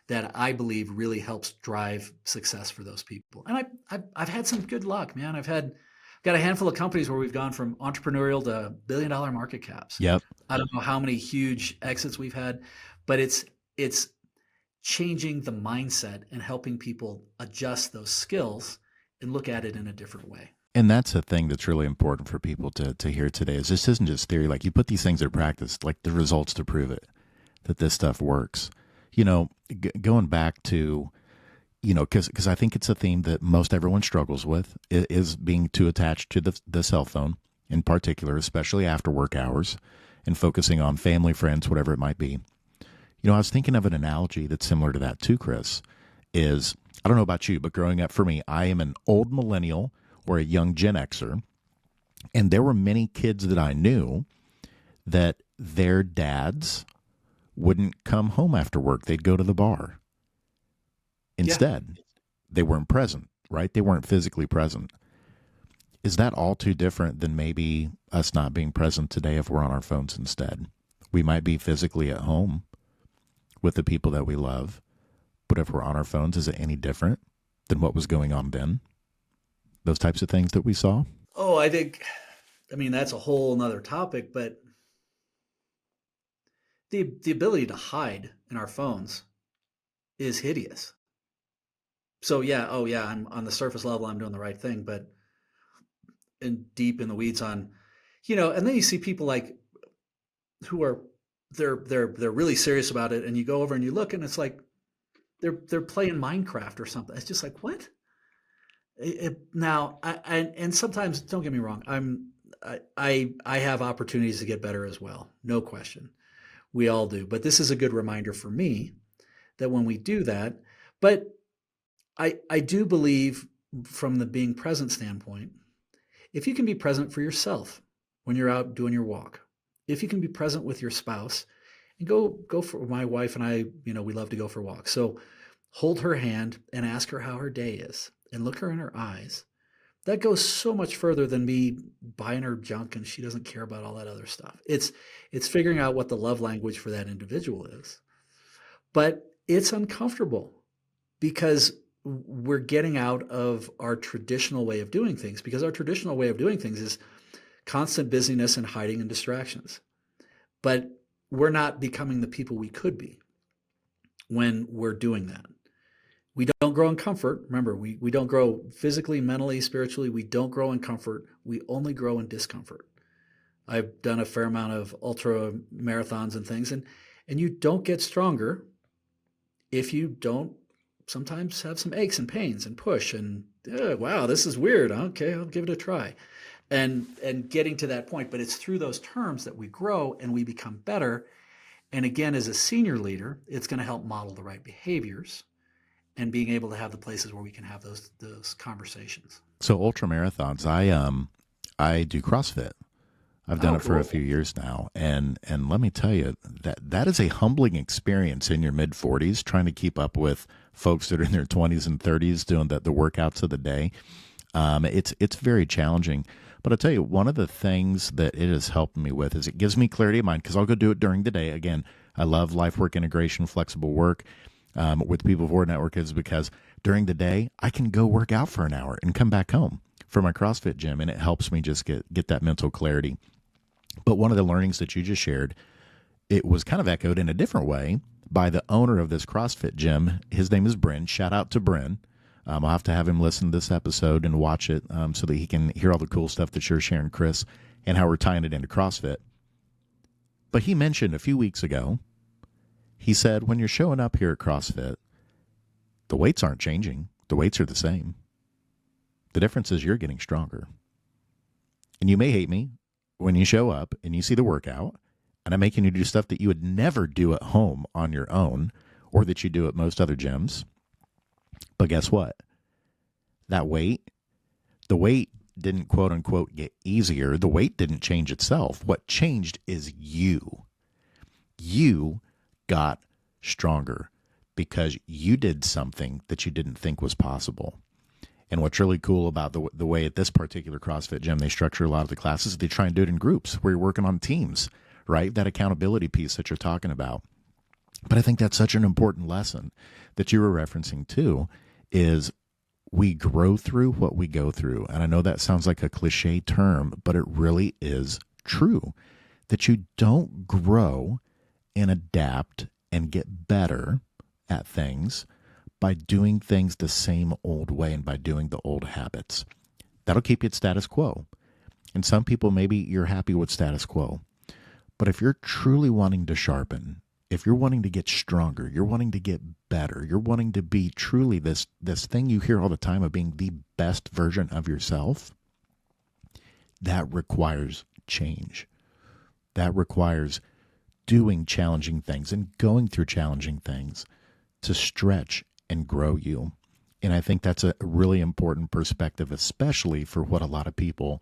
that I believe really helps drive success for those people. And I've had some good luck, man. I've got a handful of companies where we've gone from entrepreneurial to billion-dollar market caps. Yep. I don't know how many huge exits we've had, but it's changing the mindset and helping people adjust those skills and look at it in a different way. And that's a thing that's really important for people to hear today is this isn't just theory. Like you put these things in practice, like the results to prove it, that this stuff works. Going back to, because I think it's a theme that most everyone struggles with is being too attached to the cell phone in particular, especially after work hours and focusing on family, friends, whatever it might be. I was thinking of an analogy that's similar to that too, Chris, is, I don't know about you, but growing up for me, I am an old millennial or a young Gen Xer, and there were many kids that I knew that their dads wouldn't come home after work. They'd go to the bar. Instead, they weren't present, right? They weren't physically present. Is that all too different than maybe us not being present today if we're on our phones instead? We might be physically at home with the people that we love, but if we're on our phones, is it any different than what was going on then? Those types of things that we saw? Oh, I mean, that's a whole nother topic, but the ability to hide in our phones is hideous. So I'm on the surface level, I'm doing the right thing, but deep in the weeds on, and then you see people like who are they're really serious about it, and you go over and you look, and it's like they're playing Minecraft or something. It's just like, what? Now, and sometimes, don't get me wrong, I have opportunities to get better as well, no question. We all do, but this is a good reminder for me that when we do that, but I do believe from the being present standpoint, if you can be present for yourself when you're out doing your walk, if you can be present with your spouse, and go for, my wife and I, we love to go for walks. So hold her hand and ask her how her day is and look her in her eyes. That goes so much further than me buying her junk and she doesn't care about all that other stuff. It's figuring out what the love language for that individual is. But it's uncomfortable because we're getting out of our traditional way of doing things, because our traditional way of doing things is constant busyness and hiding and distractions. But we're not becoming the people we could be when we're doing that. We don't grow in comfort. Remember, we don't grow physically, mentally, spiritually. We don't grow in comfort. We only grow in discomfort. I've done a fair amount of ultra marathons and things, and you don't get stronger if you don't sometimes have some aches and pains and push and wow, this is weird. Okay, I'll give it a try. And getting to that point, but it's through those terms that we grow and we become better. And again, as a senior leader, it's going to help model the right behaviors and being able to have the places where we can have those conversations. So ultra marathons, I do CrossFit. I've done it for a few years now, and let me tell you that is a humbling experience in your mid 40s, trying to keep up with folks that are in their 20s and 30s doing the workouts of the day. It's very challenging. But I'll tell you, one of the things that it has helped me with is it gives me clarity of mind, because I'll go do it during the day. Again, I love life work integration, flexible work with People Forward Network, is because during the day I can go work out for an hour and come back home from my CrossFit gym, and it helps me just get that mental clarity. But one of the learnings that you just shared, it was kind of echoed in a different way by the owner of this CrossFit gym. His name is Bryn. Shout out to Bryn. I'll have to have him listen to this episode and watch it so that he can hear all the cool stuff that you're sharing, Chris, and how we're tying it into CrossFit. But he mentioned a few weeks ago, he said, when you're showing up here at CrossFit, the weights aren't changing. The weights are the same. The difference is you're getting stronger. And you may hate me when you show up and you see the workout, and I'm making you do stuff that you would never do at home on your own, or that you do at most other gyms. But guess what? The weight didn't quote unquote get easier. The weight didn't change itself. What changed is you. You got stronger because you did something that you didn't think was possible. And what's really cool about the way at this particular CrossFit gym they structure a lot of the classes, they try and do it in groups where you're working on teams, right? That accountability piece that you're talking about. But I think that's such an important lesson that you were referencing too, is we grow through what we go through. And I know that sounds like a cliche term, but it really is true, that you don't grow and adapt and get better at things by doing things the same old way and by doing the old habits. That'll keep you at status quo. And some people, maybe you're happy with status quo. But if you're truly wanting to sharpen, if you're wanting to get stronger, you're wanting to get better, you're wanting to be truly this thing you hear all the time of being the best version of yourself, that requires change. That requires doing challenging things and going through challenging things to stretch and grow you. And I think that's a really important perspective, especially for what a lot of people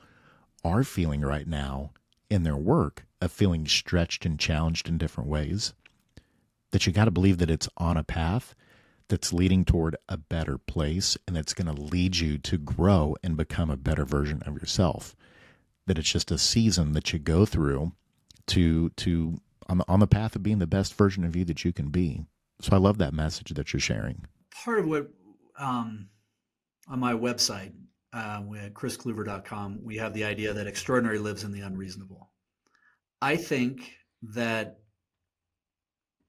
are feeling right now in their work, of feeling stretched and challenged in different ways. That you got to believe that it's on a path that's leading toward a better place, and it's going to lead you to grow and become a better version of yourself. That it's just a season that you go through to on the path of being the best version of you that you can be. So I love that message that you're sharing. Part of what on my website, at chriskluver.com, we have the idea that extraordinary lives in the unreasonable. I think that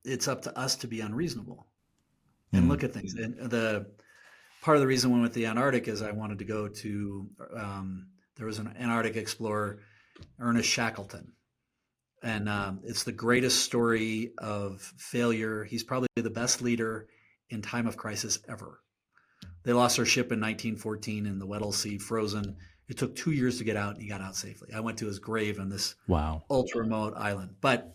it's up to us to be unreasonable and look at things. And the part of the reason we went to the Antarctic is I wanted to go to, there was an Antarctic explorer, Ernest Shackleton. And it's the greatest story of failure. He's probably the best leader in time of crisis ever. They lost their ship in 1914 in the Weddell Sea, frozen. It took 2 years to get out, and he got out safely. I went to his grave on this ultra remote island. But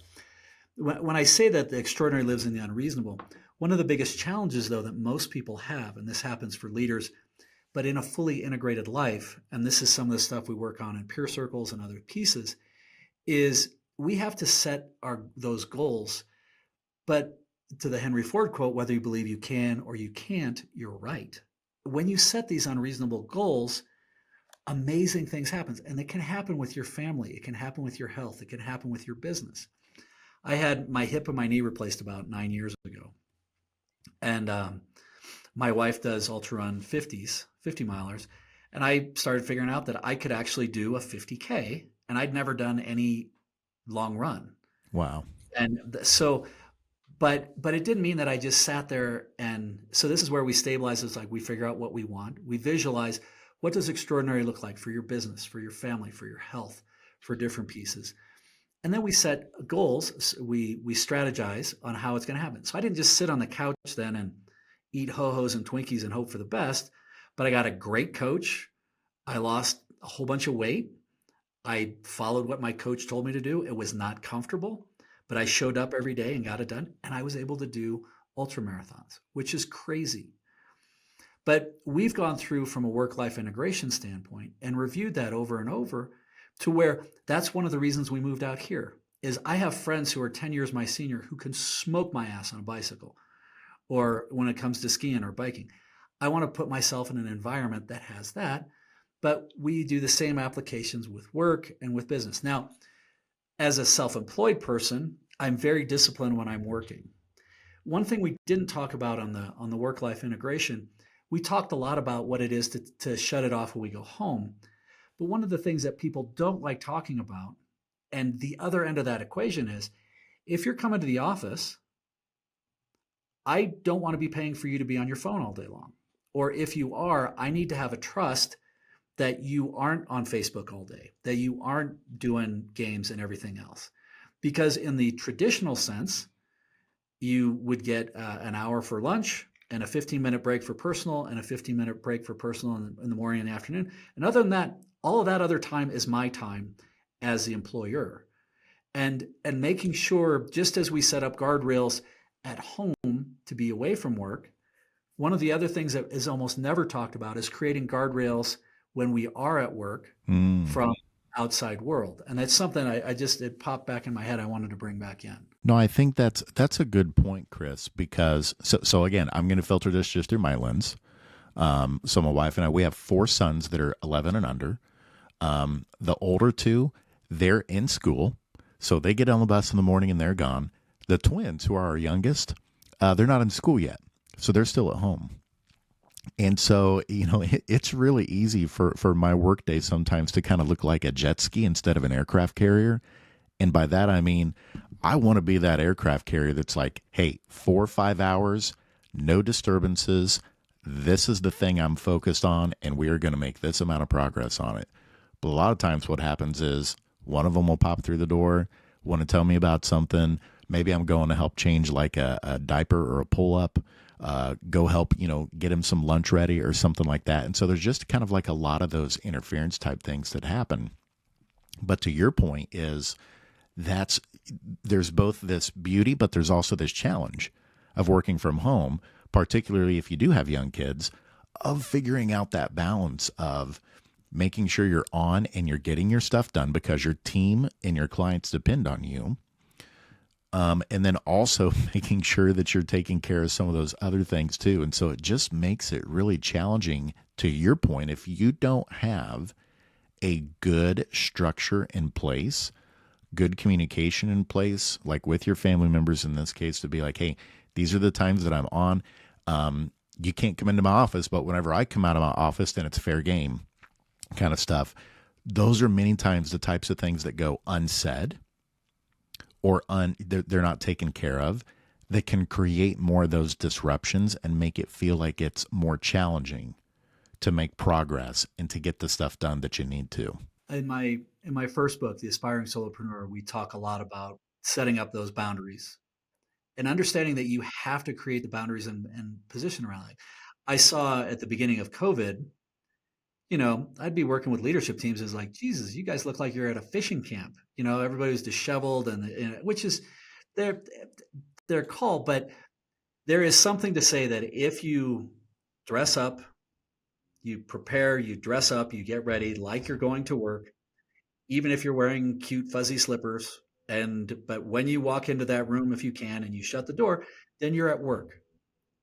when I say that the extraordinary lives in the unreasonable, one of the biggest challenges, though, that most people have, and this happens for leaders, but in a fully integrated life, and this is some of the stuff we work on in peer circles and other pieces, is we have to set those goals. But to the Henry Ford quote, whether you believe you can or you can't, you're right. When you set these unreasonable goals, amazing things happen. And it can happen with your family. It can happen with your health. It can happen with your business. I had my hip and my knee replaced about 9 years ago. And my wife does ultra run 50 milers. And I started figuring out that I could actually do a 50K, and I'd never done any long run. Wow. And so, but it didn't mean that I just sat there. And so this is where we stabilize. It's like we figure out what we want. We visualize, what does extraordinary look like for your business, for your family, for your health, for different pieces. And then we set goals. We strategize on how it's going to happen. So I didn't just sit on the couch then and eat ho-hos and Twinkies and hope for the best, but I got a great coach. I lost a whole bunch of weight. I followed what my coach told me to do. It was not comfortable, but I showed up every day and got it done. And I was able to do ultra marathons, which is crazy. But we've gone through from a work-life integration standpoint and reviewed that over and over to where that's one of the reasons we moved out here is I have friends who are 10 years my senior who can smoke my ass on a bicycle or when it comes to skiing or biking. I want to put myself in an environment that has that, but we do the same applications with work and with business. Now, as a self-employed person, I'm very disciplined when I'm working. One thing we didn't talk about on the work-life integration, we talked a lot about what it is to shut it off when we go home. But one of the things that people don't like talking about, and the other end of that equation is, if you're coming to the office, I don't want to be paying for you to be on your phone all day long. Or if you are, I need to have a trust that you aren't on Facebook all day, that you aren't doing games and everything else. Because in the traditional sense, you would get an hour for lunch and a 15-minute break for personal and a 15-minute break for personal in the morning and the afternoon. And other than that, all of that other time is my time as the employer. And making sure, just as we set up guardrails at home to be away from work, one of the other things that is almost never talked about is creating guardrails when we are at work from outside world. And that's something it popped back in my head. I wanted to bring back in. No, I think that's a good point, Chris, because so again, I'm going to filter this just through my lens. So my wife and I, we have 4 sons that are 11 and under. The older 2, they're in school. So they get on the bus in the morning and they're gone. The twins, who are our youngest, they're not in school yet. So they're still at home. And so, it's really easy for my workday sometimes to kind of look like a jet ski instead of an aircraft carrier. And by that, I mean, I want to be that aircraft carrier that's like, hey, 4 or 5 hours, no disturbances. This is the thing I'm focused on, and we are going to make this amount of progress on it. But a lot of times what happens is one of them will pop through the door, want to tell me about something. Maybe I'm going to help change like a diaper or a pull-up, go help, get him some lunch ready or something like that. And so there's just kind of like a lot of those interference type things that happen. But to your point is there's both this beauty, but there's also this challenge of working from home, particularly if you do have young kids, of figuring out that balance of making sure you're on and you're getting your stuff done because your team and your clients depend on you. And then also making sure that you're taking care of some of those other things too. And so it just makes it really challenging, to your point, if you don't have a good structure in place, good communication in place, like with your family members in this case, to be like, hey, these are the times that I'm on. You can't come into my office, but whenever I come out of my office, then it's fair game kind of stuff. Those are many times the types of things that go unsaid or they're not taken care of, that can create more of those disruptions and make it feel like it's more challenging to make progress and to get the stuff done that you need to. In my first book, The Aspiring Solopreneur, we talk a lot about setting up those boundaries and understanding that you have to create the boundaries and position around it. I saw at the beginning of COVID, I'd be working with leadership teams as like, Jesus, you guys look like you're at a fishing camp. Everybody was disheveled and which is their call. But there is something to say that if you dress up, you prepare, you dress up, you get ready like you're going to work, even if you're wearing cute fuzzy slippers. But when you walk into that room, if you can, and you shut the door, then you're at work.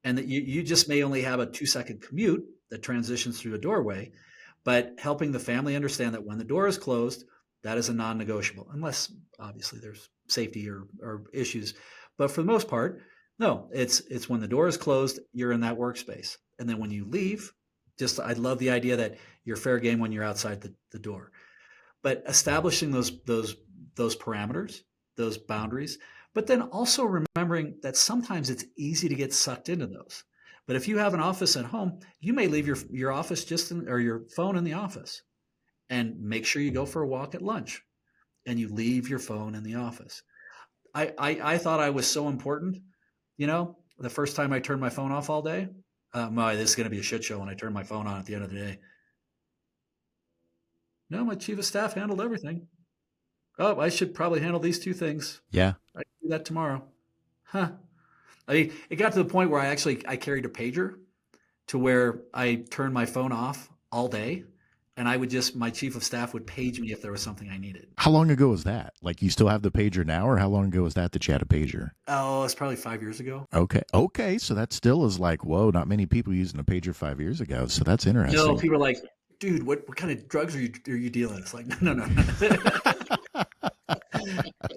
And that you just may only have a 2-second commute that transitions through a doorway, but helping the family understand that when the door is closed, that is a non-negotiable, unless obviously there's safety or issues. But for the most part, no, it's when the door is closed, you're in that workspace. And then when you leave, I love the idea that you're fair game when you're outside the door. But establishing those parameters, those boundaries, but then also remembering that sometimes it's easy to get sucked into those. But if you have an office at home, you may leave your office or your phone in the office, and make sure you go for a walk at lunch. and you leave your phone in the office. I thought I was so important, the first time I turned my phone off all day. This is going to be a shit show when I turn my phone on at the end of the day. No, my chief of staff handled everything. Oh, I should probably handle these two things. Yeah. I can do that tomorrow. Huh. I mean, it got to the point where I carried a pager to where I turned my phone off all day, and my chief of staff would page me if there was something I needed. How long ago was that? Like, you still have the pager now, or how long ago was that you had a pager? Oh, it's probably 5 years ago. Okay. So that still is like, whoa, not many people using a pager 5 years ago. So that's interesting. No, people are like, dude, what kind of drugs are you dealing? It's like, no.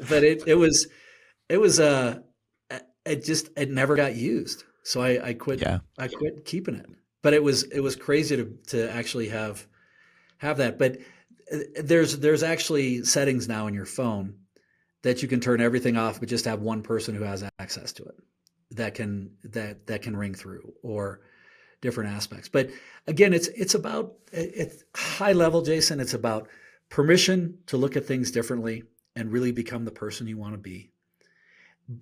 But it never got used. So I quit. Yeah. I quit keeping it. But it was crazy to actually have that. But there's actually settings now in your phone that you can turn everything off, but just have one person who has access to it that can ring through, or different aspects. But again, it's about high level, Jason. It's about permission to look at things differently and really become the person you want to be.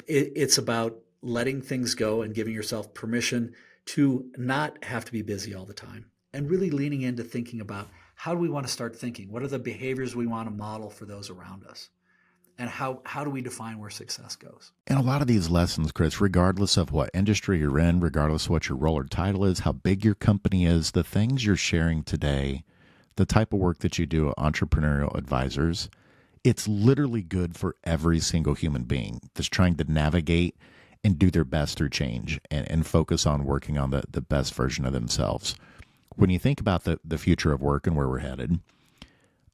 It's about letting things go and giving yourself permission to not have to be busy all the time, and really leaning into thinking about, how do we want to start thinking? What are the behaviors we want to model for those around us? And how do we define where success goes? And a lot of these lessons, Chris, regardless of what industry you're in, regardless of what your role or title is, how big your company is, the things you're sharing today, the type of work that you do at Entrepreneurial Advisors, it's literally good for every single human being that's trying to navigate and do their best through change, and focus on working on the best version of themselves. When you think about the future of work and where we're headed,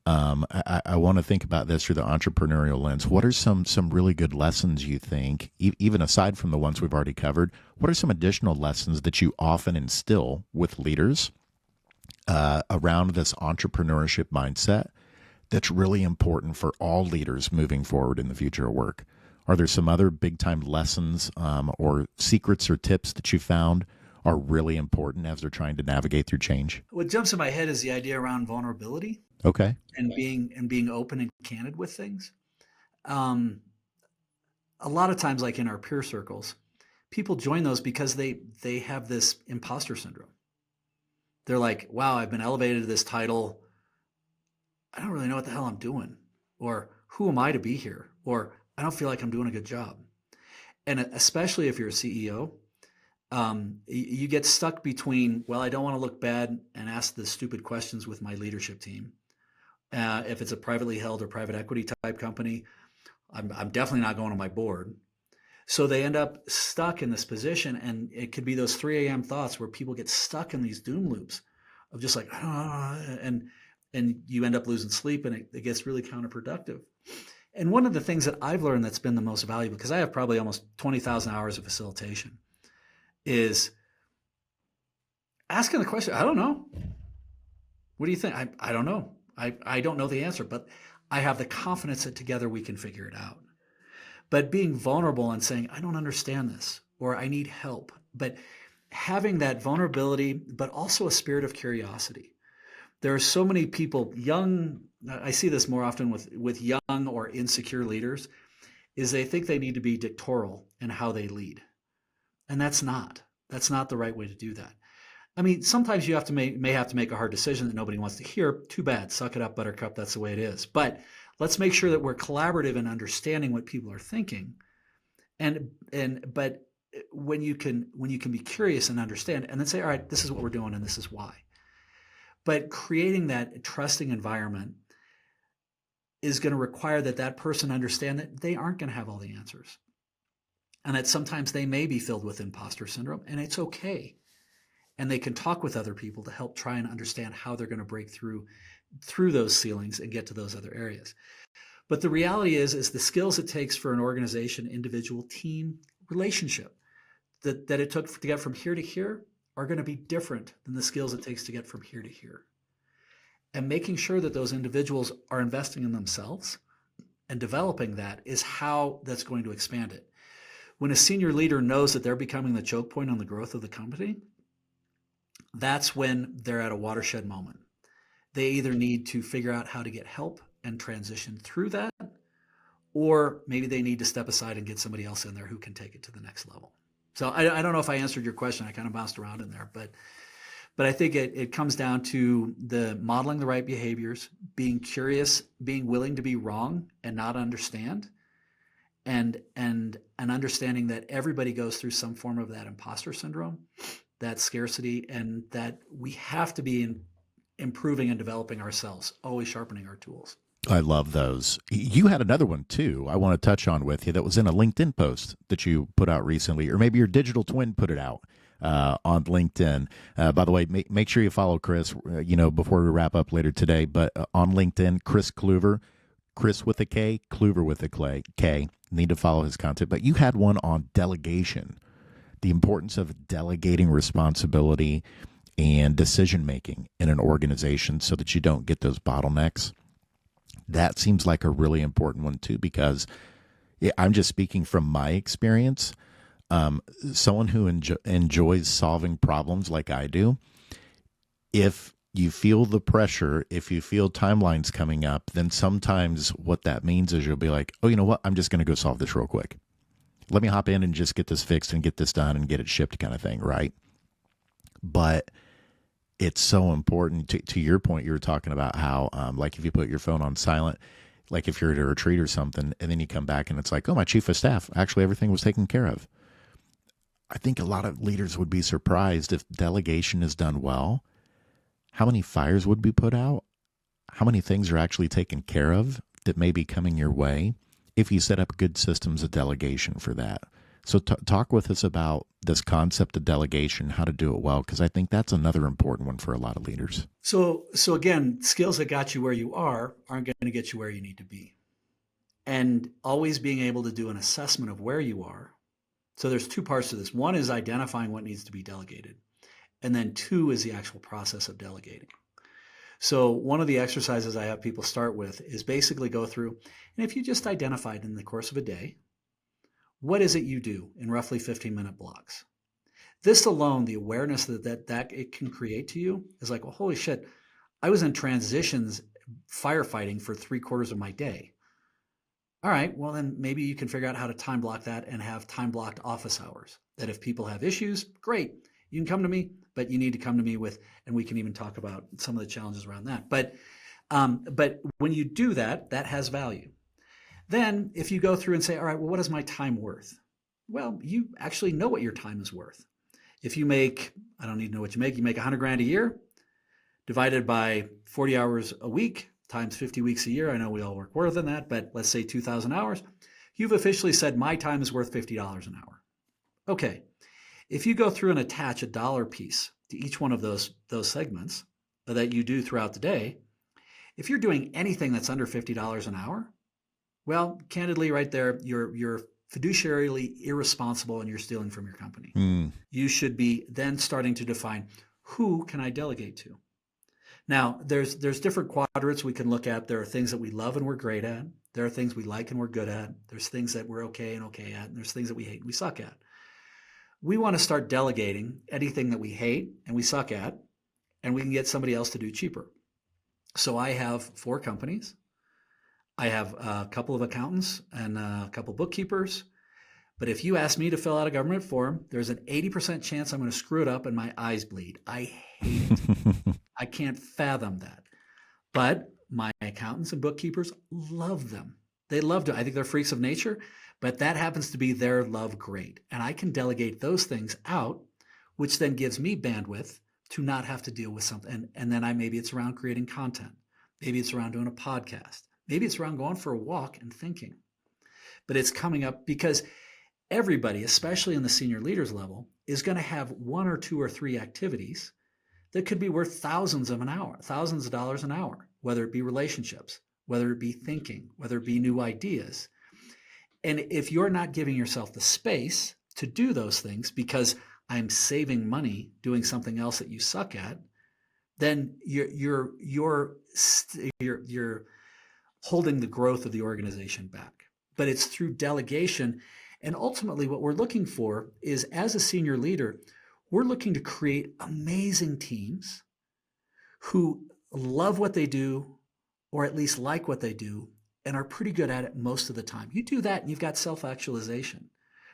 I want to think about this through the entrepreneurial lens. What are some really good lessons you think, even aside from the ones we've already covered, what are some additional lessons that you often instill with leaders around this entrepreneurship mindset that's really important for all leaders moving forward in the future of work? Are there some other big-time lessons or secrets or tips that you found are really important as they're trying to navigate through change? What jumps in my head is the idea around vulnerability. Okay. And being open and candid with things. A lot of times, like in our peer circles, people join those because they have this imposter syndrome. They're like, wow, I've been elevated to this title. I don't really know what the hell I'm doing, or who am I to be here, or I don't feel like I'm doing a good job. And especially if you're a CEO, you get stuck between, well, I don't want to look bad and ask the stupid questions with my leadership team. If it's a privately held or private equity type company, I'm definitely not going to my board. So they end up stuck in this position, and it could be those 3 a.m. thoughts where people get stuck in these doom loops of just like, and you end up losing sleep, and it gets really counterproductive. And one of the things that I've learned that's been the most valuable, because I have probably almost 20,000 hours of facilitation, is asking the question, I don't know. What do you think? I don't know. I don't know the answer, but I have the confidence that together we can figure it out. But being vulnerable and saying, I don't understand this, or I need help, but having that vulnerability, but also a spirit of curiosity. There are so many people, I see this more often with young or insecure leaders, is they think they need to be dictatorial in how they lead. And that's not the right way to do that. I mean, sometimes you may have to make a hard decision that nobody wants to hear. Too bad. Suck it up, buttercup. That's the way it is. But let's make sure that we're collaborative in understanding what people are thinking. But when you can be curious and understand, and then say, all right, this is what we're doing and this is why. But creating that trusting environment is going to require that person understand that they aren't going to have all the answers. And that sometimes they may be filled with imposter syndrome, and it's okay. And they can talk with other people to help try and understand how they're going to break through those ceilings and get to those other areas. But the reality is the skills it takes for an organization, individual, team, relationship that it took to get from here to here are going to be different than the skills it takes to get from here to here. And making sure that those individuals are investing in themselves and developing that is how that's going to expand it. When a senior leader knows that they're becoming the choke point on the growth of the company, that's when they're at a watershed moment. They either need to figure out how to get help and transition through that, or maybe they need to step aside and get somebody else in there who can take it to the next level. So I don't know if I answered your question. I kind of bounced around in there, but I think it comes down to the modeling the right behaviors, being curious, being willing to be wrong and not understand, and understanding that everybody goes through some form of that imposter syndrome, that scarcity, and that we have to be improving and developing ourselves, always sharpening our tools. I love those. You had another one too I want to touch on with you that was in a LinkedIn post that you put out recently, or maybe your digital twin put it out on LinkedIn. By the way, make sure you follow Chris, before we wrap up later today. But on LinkedIn, Kris Kluver, Chris with a K, Kluver with a K. Need to follow his content. But you had one on delegation, the importance of delegating responsibility and decision making in an organization so that you don't get those bottlenecks. That seems like a really important one too, because I'm just speaking from my experience. Someone who enjoys solving problems like I do, if you feel the pressure, if you feel timelines coming up, then sometimes what that means is you'll be like, oh, you know what? I'm just going to go solve this real quick. Let me hop in and just get this fixed and get this done and get it shipped kind of thing, right? But it's so important. To your point, you were talking about how, like if you put your phone on silent, like if you're at a retreat or something, and then you come back and it's like, oh, my chief of staff, actually everything was taken care of. I think a lot of leaders would be surprised if delegation is done well, how many fires would be put out, how many things are actually taken care of that may be coming your way if you set up good systems of delegation for that. So talk with us about this concept of delegation, how to do it well, because I think that's another important one for a lot of leaders. So again, skills that got you where you aren't going to get you where you need to be. And always being able to do an assessment of where you are. So there's two parts to this. One is identifying what needs to be delegated. And then two is the actual process of delegating. So one of the exercises I have people start with is basically go through, and if you just identified in the course of a day, what is it you do in roughly 15-minute blocks? This alone, the awareness that it can create to you is like, well, holy shit, I was in transitions firefighting for 3/4 of my day. All right, well then maybe you can figure out how to time block that and have time blocked office hours. That if people have issues, great, you can come to me, but you need to come to me with, and we can even talk about some of the challenges around that. But when you do that, that has value. Then if you go through and say, all right, well, what is my time worth? Well, you actually know what your time is worth. If you make, I don't need to know what you make $100,000 a year, divided by 40 hours a week, times 50 weeks a year. I know we all work more than that, but let's say 2,000 hours. You've officially said my time is worth $50 an hour. Okay. If you go through and attach a dollar piece to each one of those segments that you do throughout the day, if you're doing anything that's under $50 an hour, well, candidly, right there, you're fiduciarily irresponsible and you're stealing from your company. You should be then starting to define, who can I delegate to? Now, there's different quadrants we can look at. There are things that we love and we're great at. There are things we like and we're good at. There's things that we're okay at. And there's things that we hate and we suck at. We want to start delegating anything that we hate and we suck at, and we can get somebody else to do cheaper. So I have 4 companies. I have a couple of accountants and a couple of bookkeepers. But if you ask me to fill out a government form, there's an 80% chance I'm going to screw it up and my eyes bleed. I hate it. I can't fathom that. But my accountants and bookkeepers love them. They love to. I think they're freaks of nature, but that happens to be their love grade. And I can delegate those things out, which then gives me bandwidth to not have to deal with something. And then maybe it's around creating content. Maybe it's around doing a podcast. Maybe it's around going for a walk and thinking. But it's coming up because everybody, especially in the senior leaders level, is going to have 1 or 2 or 3 activities that could be worth thousands of dollars an hour, whether it be relationships, whether it be thinking, whether it be new ideas. And if you're not giving yourself the space to do those things because I'm saving money doing something else that you suck at, then you're holding the growth of the organization back. But it's through delegation. And ultimately what we're looking for is, as a senior leader, we're looking to create amazing teams who love what they do, or at least like what they do, and are pretty good at it most of the time. You do that and you've got self-actualization.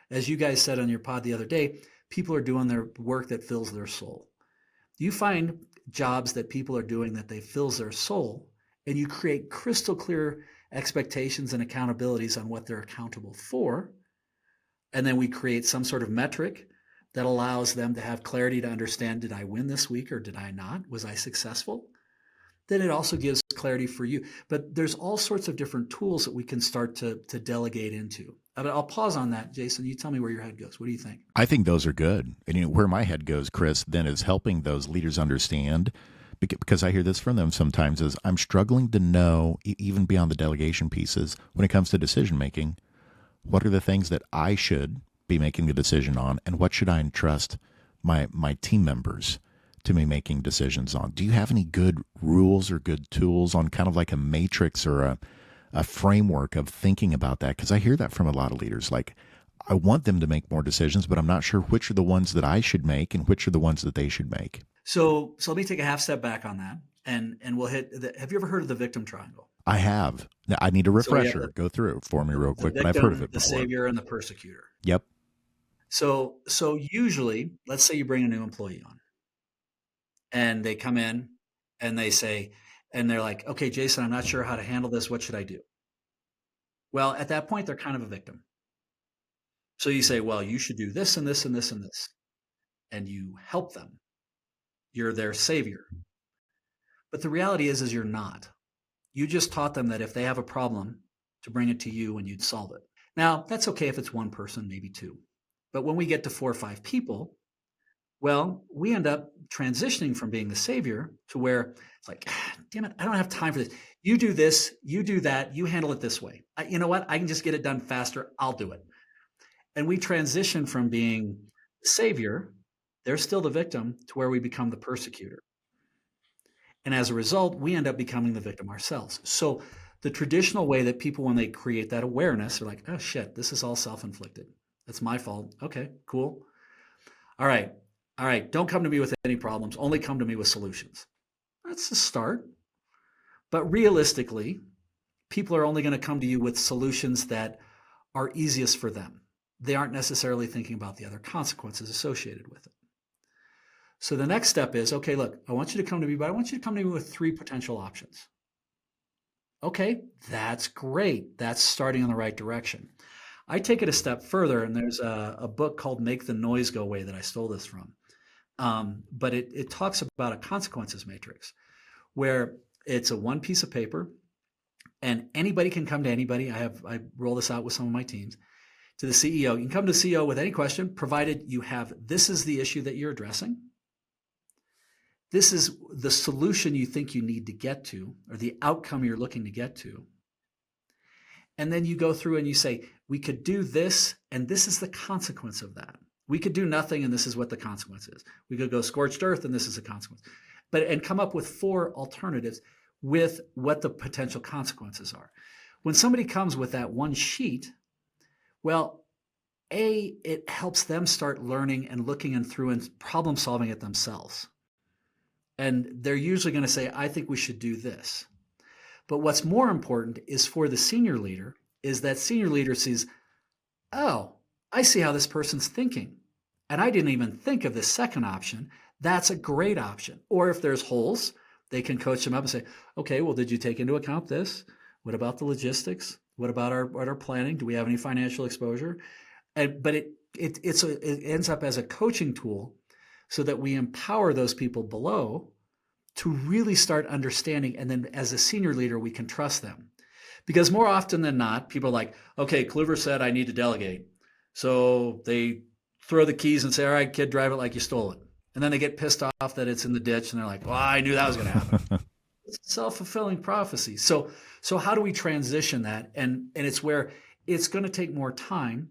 As you guys said on your pod the other day, people are doing their work that fills their soul. You find jobs that people are doing that they fills their soul, and you create crystal clear expectations and accountabilities on what they're accountable for. And then we create some sort of metric that allows them to have clarity to understand, did I win this week or did I not? Was I successful? Then it also gives clarity for you. But there's all sorts of different tools that we can start to delegate into. I'll pause on that. Jason, you tell me where your head goes. What do you think? I think those are good. And where my head goes, Chris, then is helping those leaders understand, because I hear this from them sometimes, is I'm struggling to know, even beyond the delegation pieces, when it comes to decision making, what are the things that I should be making the decision on, and what should I entrust my team members to be making decisions on? Do you have any good rules or good tools on kind of like a matrix or a framework of thinking about that? Because I hear that from a lot of leaders. Like, I want them to make more decisions, but I'm not sure which are the ones that I should make and which are the ones that they should make. So let me take a half step back on that, and we'll hit. Have you ever heard of the victim triangle? I have. Now, I need a refresher. Go through it for me real quick, victim, but I've heard of it before. The savior and the persecutor. Yep. So usually, let's say you bring a new employee on, and they come in and they say, and they're like, okay, Jason, I'm not sure how to handle this. What should I do? Well, at that point, they're kind of a victim. So you say, well, you should do this and this and this and this. And you help them. You're their savior. But the reality is you're not. You just taught them that if they have a problem, to bring it to you and you'd solve it. Now, that's okay if it's one person, maybe two. But when we get to 4 or 5 people, well, we end up transitioning from being the savior to where it's like, damn it, I don't have time for this. You do this, you do that, you handle it this way. You know what? I can just get it done faster. I'll do it. And we transition from being the savior, they're still the victim, to where we become the persecutor. And as a result, we end up becoming the victim ourselves. So the traditional way that people, when they create that awareness, are like, oh shit, this is all self-inflicted. That's my fault. Okay, cool. All right. Don't come to me with any problems. Only come to me with solutions. That's the start. But realistically, people are only going to come to you with solutions that are easiest for them. They aren't necessarily thinking about the other consequences associated with it. So the next step is, okay, look, I want you to come to me, but I want you to come to me with 3 potential options. Okay, that's great. That's starting in the right direction. I take it a step further, and there's a book called Make the Noise Go Away that I stole this from. But it talks about a consequences matrix, where it's a one piece of paper, and anybody can come to anybody. I roll this out with some of my teams, to the CEO. You can come to the CEO with any question, provided you have, this is the issue that you're addressing. This is the solution you think you need to get to, or the outcome you're looking to get to. And then you go through and you say, we could do this, and this is the consequence of that. We could do nothing, and this is what the consequence is. We could go scorched earth, and this is the consequence. And come up with 4 alternatives with what the potential consequences are. When somebody comes with that one sheet, well, it helps them start learning and looking and through and problem solving it themselves. And they're usually going to say, I think we should do this. But what's more important is for the senior leader, is that senior leader sees, oh, I see how this person's thinking. And I didn't even think of the second option. That's a great option. Or if there's holes, they can coach them up and say, okay, well, did you take into account this? What about the logistics? What about our planning? Do we have any financial exposure? But it ends up as a coaching tool, so that we empower those people below to really start understanding. And then as a senior leader, we can trust them. Because more often than not, people are like, okay, Kluver said I need to delegate. So they throw the keys and say, all right, kid, drive it like you stole it. And then they get pissed off that it's in the ditch. And they're like, well, I knew that was going to happen. It's self-fulfilling prophecy. So how do we transition that? And it's where it's going to take more time,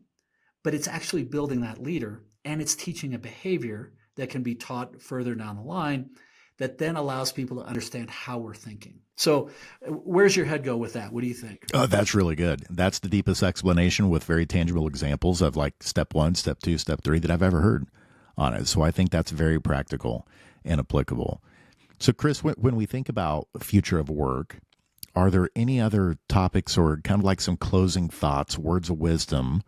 but it's actually building that leader, and it's teaching a behavior that can be taught further down the line that then allows people to understand how we're thinking. So where's your head go with that? What do you think? Oh, that's really good. That's the deepest explanation with very tangible examples of like step 1, step 2, step 3 that I've ever heard on it. So I think that's very practical and applicable. So Chris, when we think about the future of work, are there any other topics or kind of like some closing thoughts, words of wisdom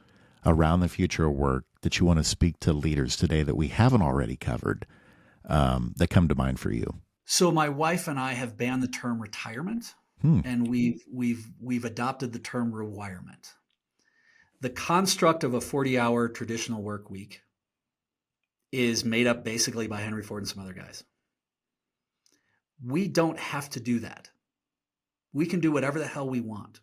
around the future of work that you want to speak to leaders today that we haven't already covered that come to mind for you? So my wife and I have banned the term retirement, and we've adopted the term rewirement. The construct of a 40-hour traditional work week is made up basically by Henry Ford and some other guys. We don't have to do that. We can do whatever the hell we want.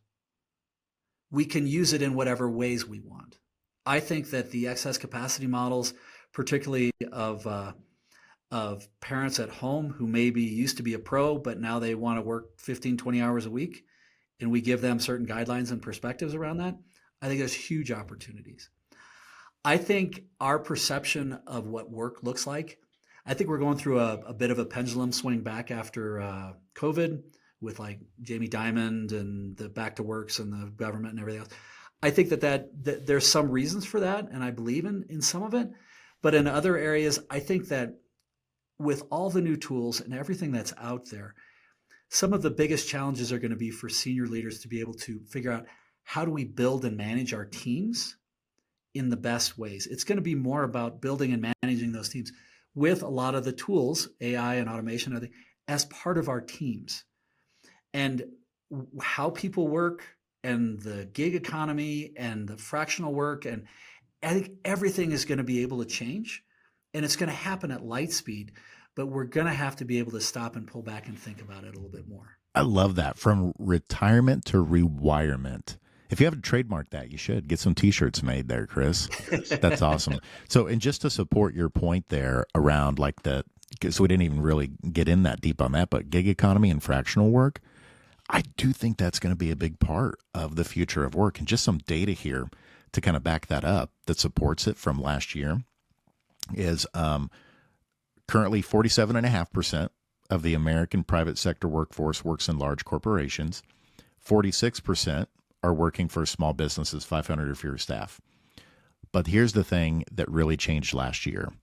We can use it in whatever ways we want. I think that the excess capacity models, particularly of parents at home who maybe used to be a pro, but now they want to work 15, 20 hours a week, and we give them certain guidelines and perspectives around that, I think there's huge opportunities. I think our perception of what work looks like, I think we're going through a bit of a pendulum swing back after COVID with like Jamie Dimon and the back to works and the government and everything else. I think that there's some reasons for that, and I believe in some of it. But in other areas, I think that with all the new tools and everything that's out there, some of the biggest challenges are going to be for senior leaders to be able to figure out how do we build and manage our teams in the best ways. It's going to be more about building and managing those teams with a lot of the tools, AI and automation, as part of our teams. And how people work and the gig economy and the fractional work, and I think everything is going to be able to change, and it's going to happen at light speed, but we're going to have to be able to stop and pull back and think about it a little bit more. I love that. From retirement to rewirement. If you haven't trademarked that, you should get some T-shirts made there, Chris. That's awesome. So, and just to support your point there around like because we didn't even really get in that deep on that, but gig economy and fractional work, I do think that's going to be a big part of the future of work. And just some data here to kind of back that up that supports it from last year is currently 47.5% of the American private sector workforce works in large corporations. 46% are working for small businesses, 500 or fewer staff. But here's the thing that really changed last year.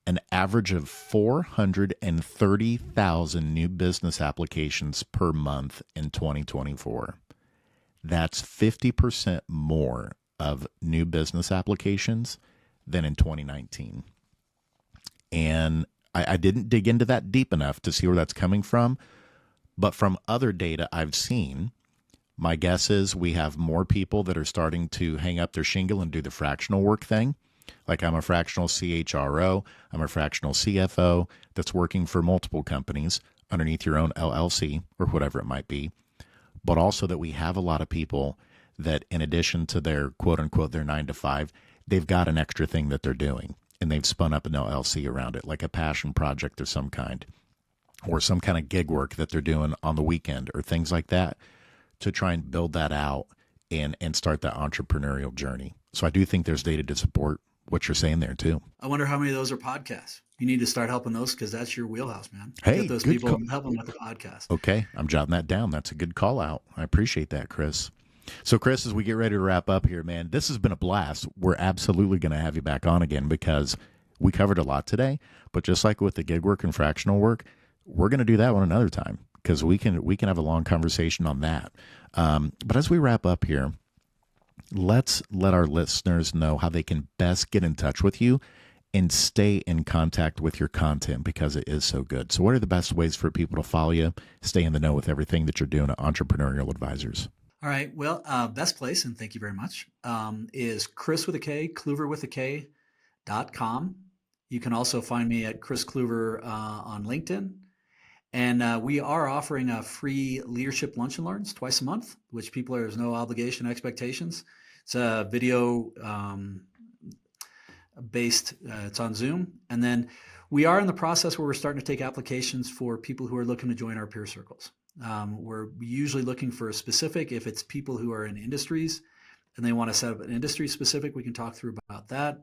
An average of 430,000 new business applications per month in 2024. That's 50% more of new business applications than in 2019. And I didn't dig into that deep enough to see where that's coming from. But from other data I've seen, my guess is we have more people that are starting to hang up their shingle and do the fractional work thing. Like I'm a fractional CHRO, I'm a fractional CFO that's working for multiple companies underneath your own LLC or whatever it might be. But also that we have a lot of people that in addition to their quote unquote, their 9 to 5, they've got an extra thing that they're doing and they've spun up an LLC around it, like a passion project of some kind or some kind of gig work that they're doing on the weekend or things like that, to try and build that out and start that entrepreneurial journey. So I do think there's data to support what you're saying there too. I wonder how many of those are podcasts. You need to start helping those because that's your wheelhouse, man. Hey, get those people help them with the podcast. Okay, I'm jotting that down. That's a good call out. I appreciate that, Chris. So Chris, as we get ready to wrap up here, man, this has been a blast. We're absolutely going to have you back on again because we covered a lot today. But just like with the gig work and fractional work, we're going to do that one another time because we can have a long conversation on that. But as we wrap up here, let's let our listeners know how they can best get in touch with you and stay in contact with your content because it is so good. So what are the best ways for people to follow you, stay in the know with everything that you're doing at Entrepreneurial Advisors? All right. Well, best place, and thank you very much, is Chris with a K, Kluver with a K.com. You can also find me at Kris Kluver on LinkedIn. And we are offering a free leadership lunch and learns twice a month, which there's no obligation, expectations. It's a video based, it's on Zoom. And then we are in the process where we're starting to take applications for people who are looking to join our peer circles. We're usually looking for a specific, if it's people who are in industries and they want to set up an industry specific, we can talk through about that.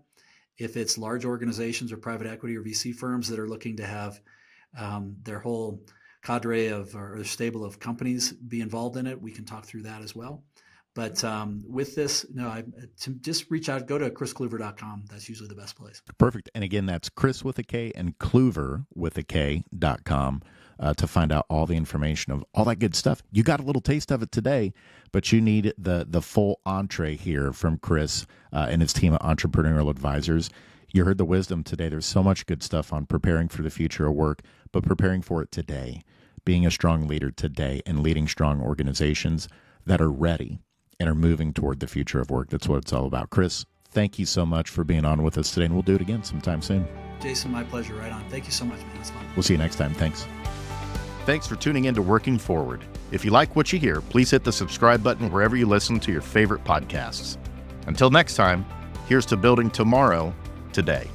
If it's large organizations or private equity or VC firms that are looking to have their whole cadre of or stable of companies be involved in it, we can talk through that as well. But with this, to just reach out, go to kriskluver.com. That's usually the best place. Perfect. And again, that's Kris with a K and Kluver with a K.com. to find out all the information of all that good stuff. You got a little taste of it today, but you need the full entree here from Chris and his team of entrepreneurial advisors. You heard the wisdom today. There's so much good stuff on preparing for the future of work, but preparing for it today, being a strong leader today and leading strong organizations that are ready and are moving toward the future of work. That's what it's all about. Chris, thank you so much for being on with us today, and we'll do it again sometime soon. Jason, my pleasure. Right on. Thank you so much, man. It's fun. We'll see you next time. Thanks. Thanks for tuning in to Working Forward. If you like what you hear, please hit the subscribe button wherever you listen to your favorite podcasts. Until next time, here's to building tomorrow today.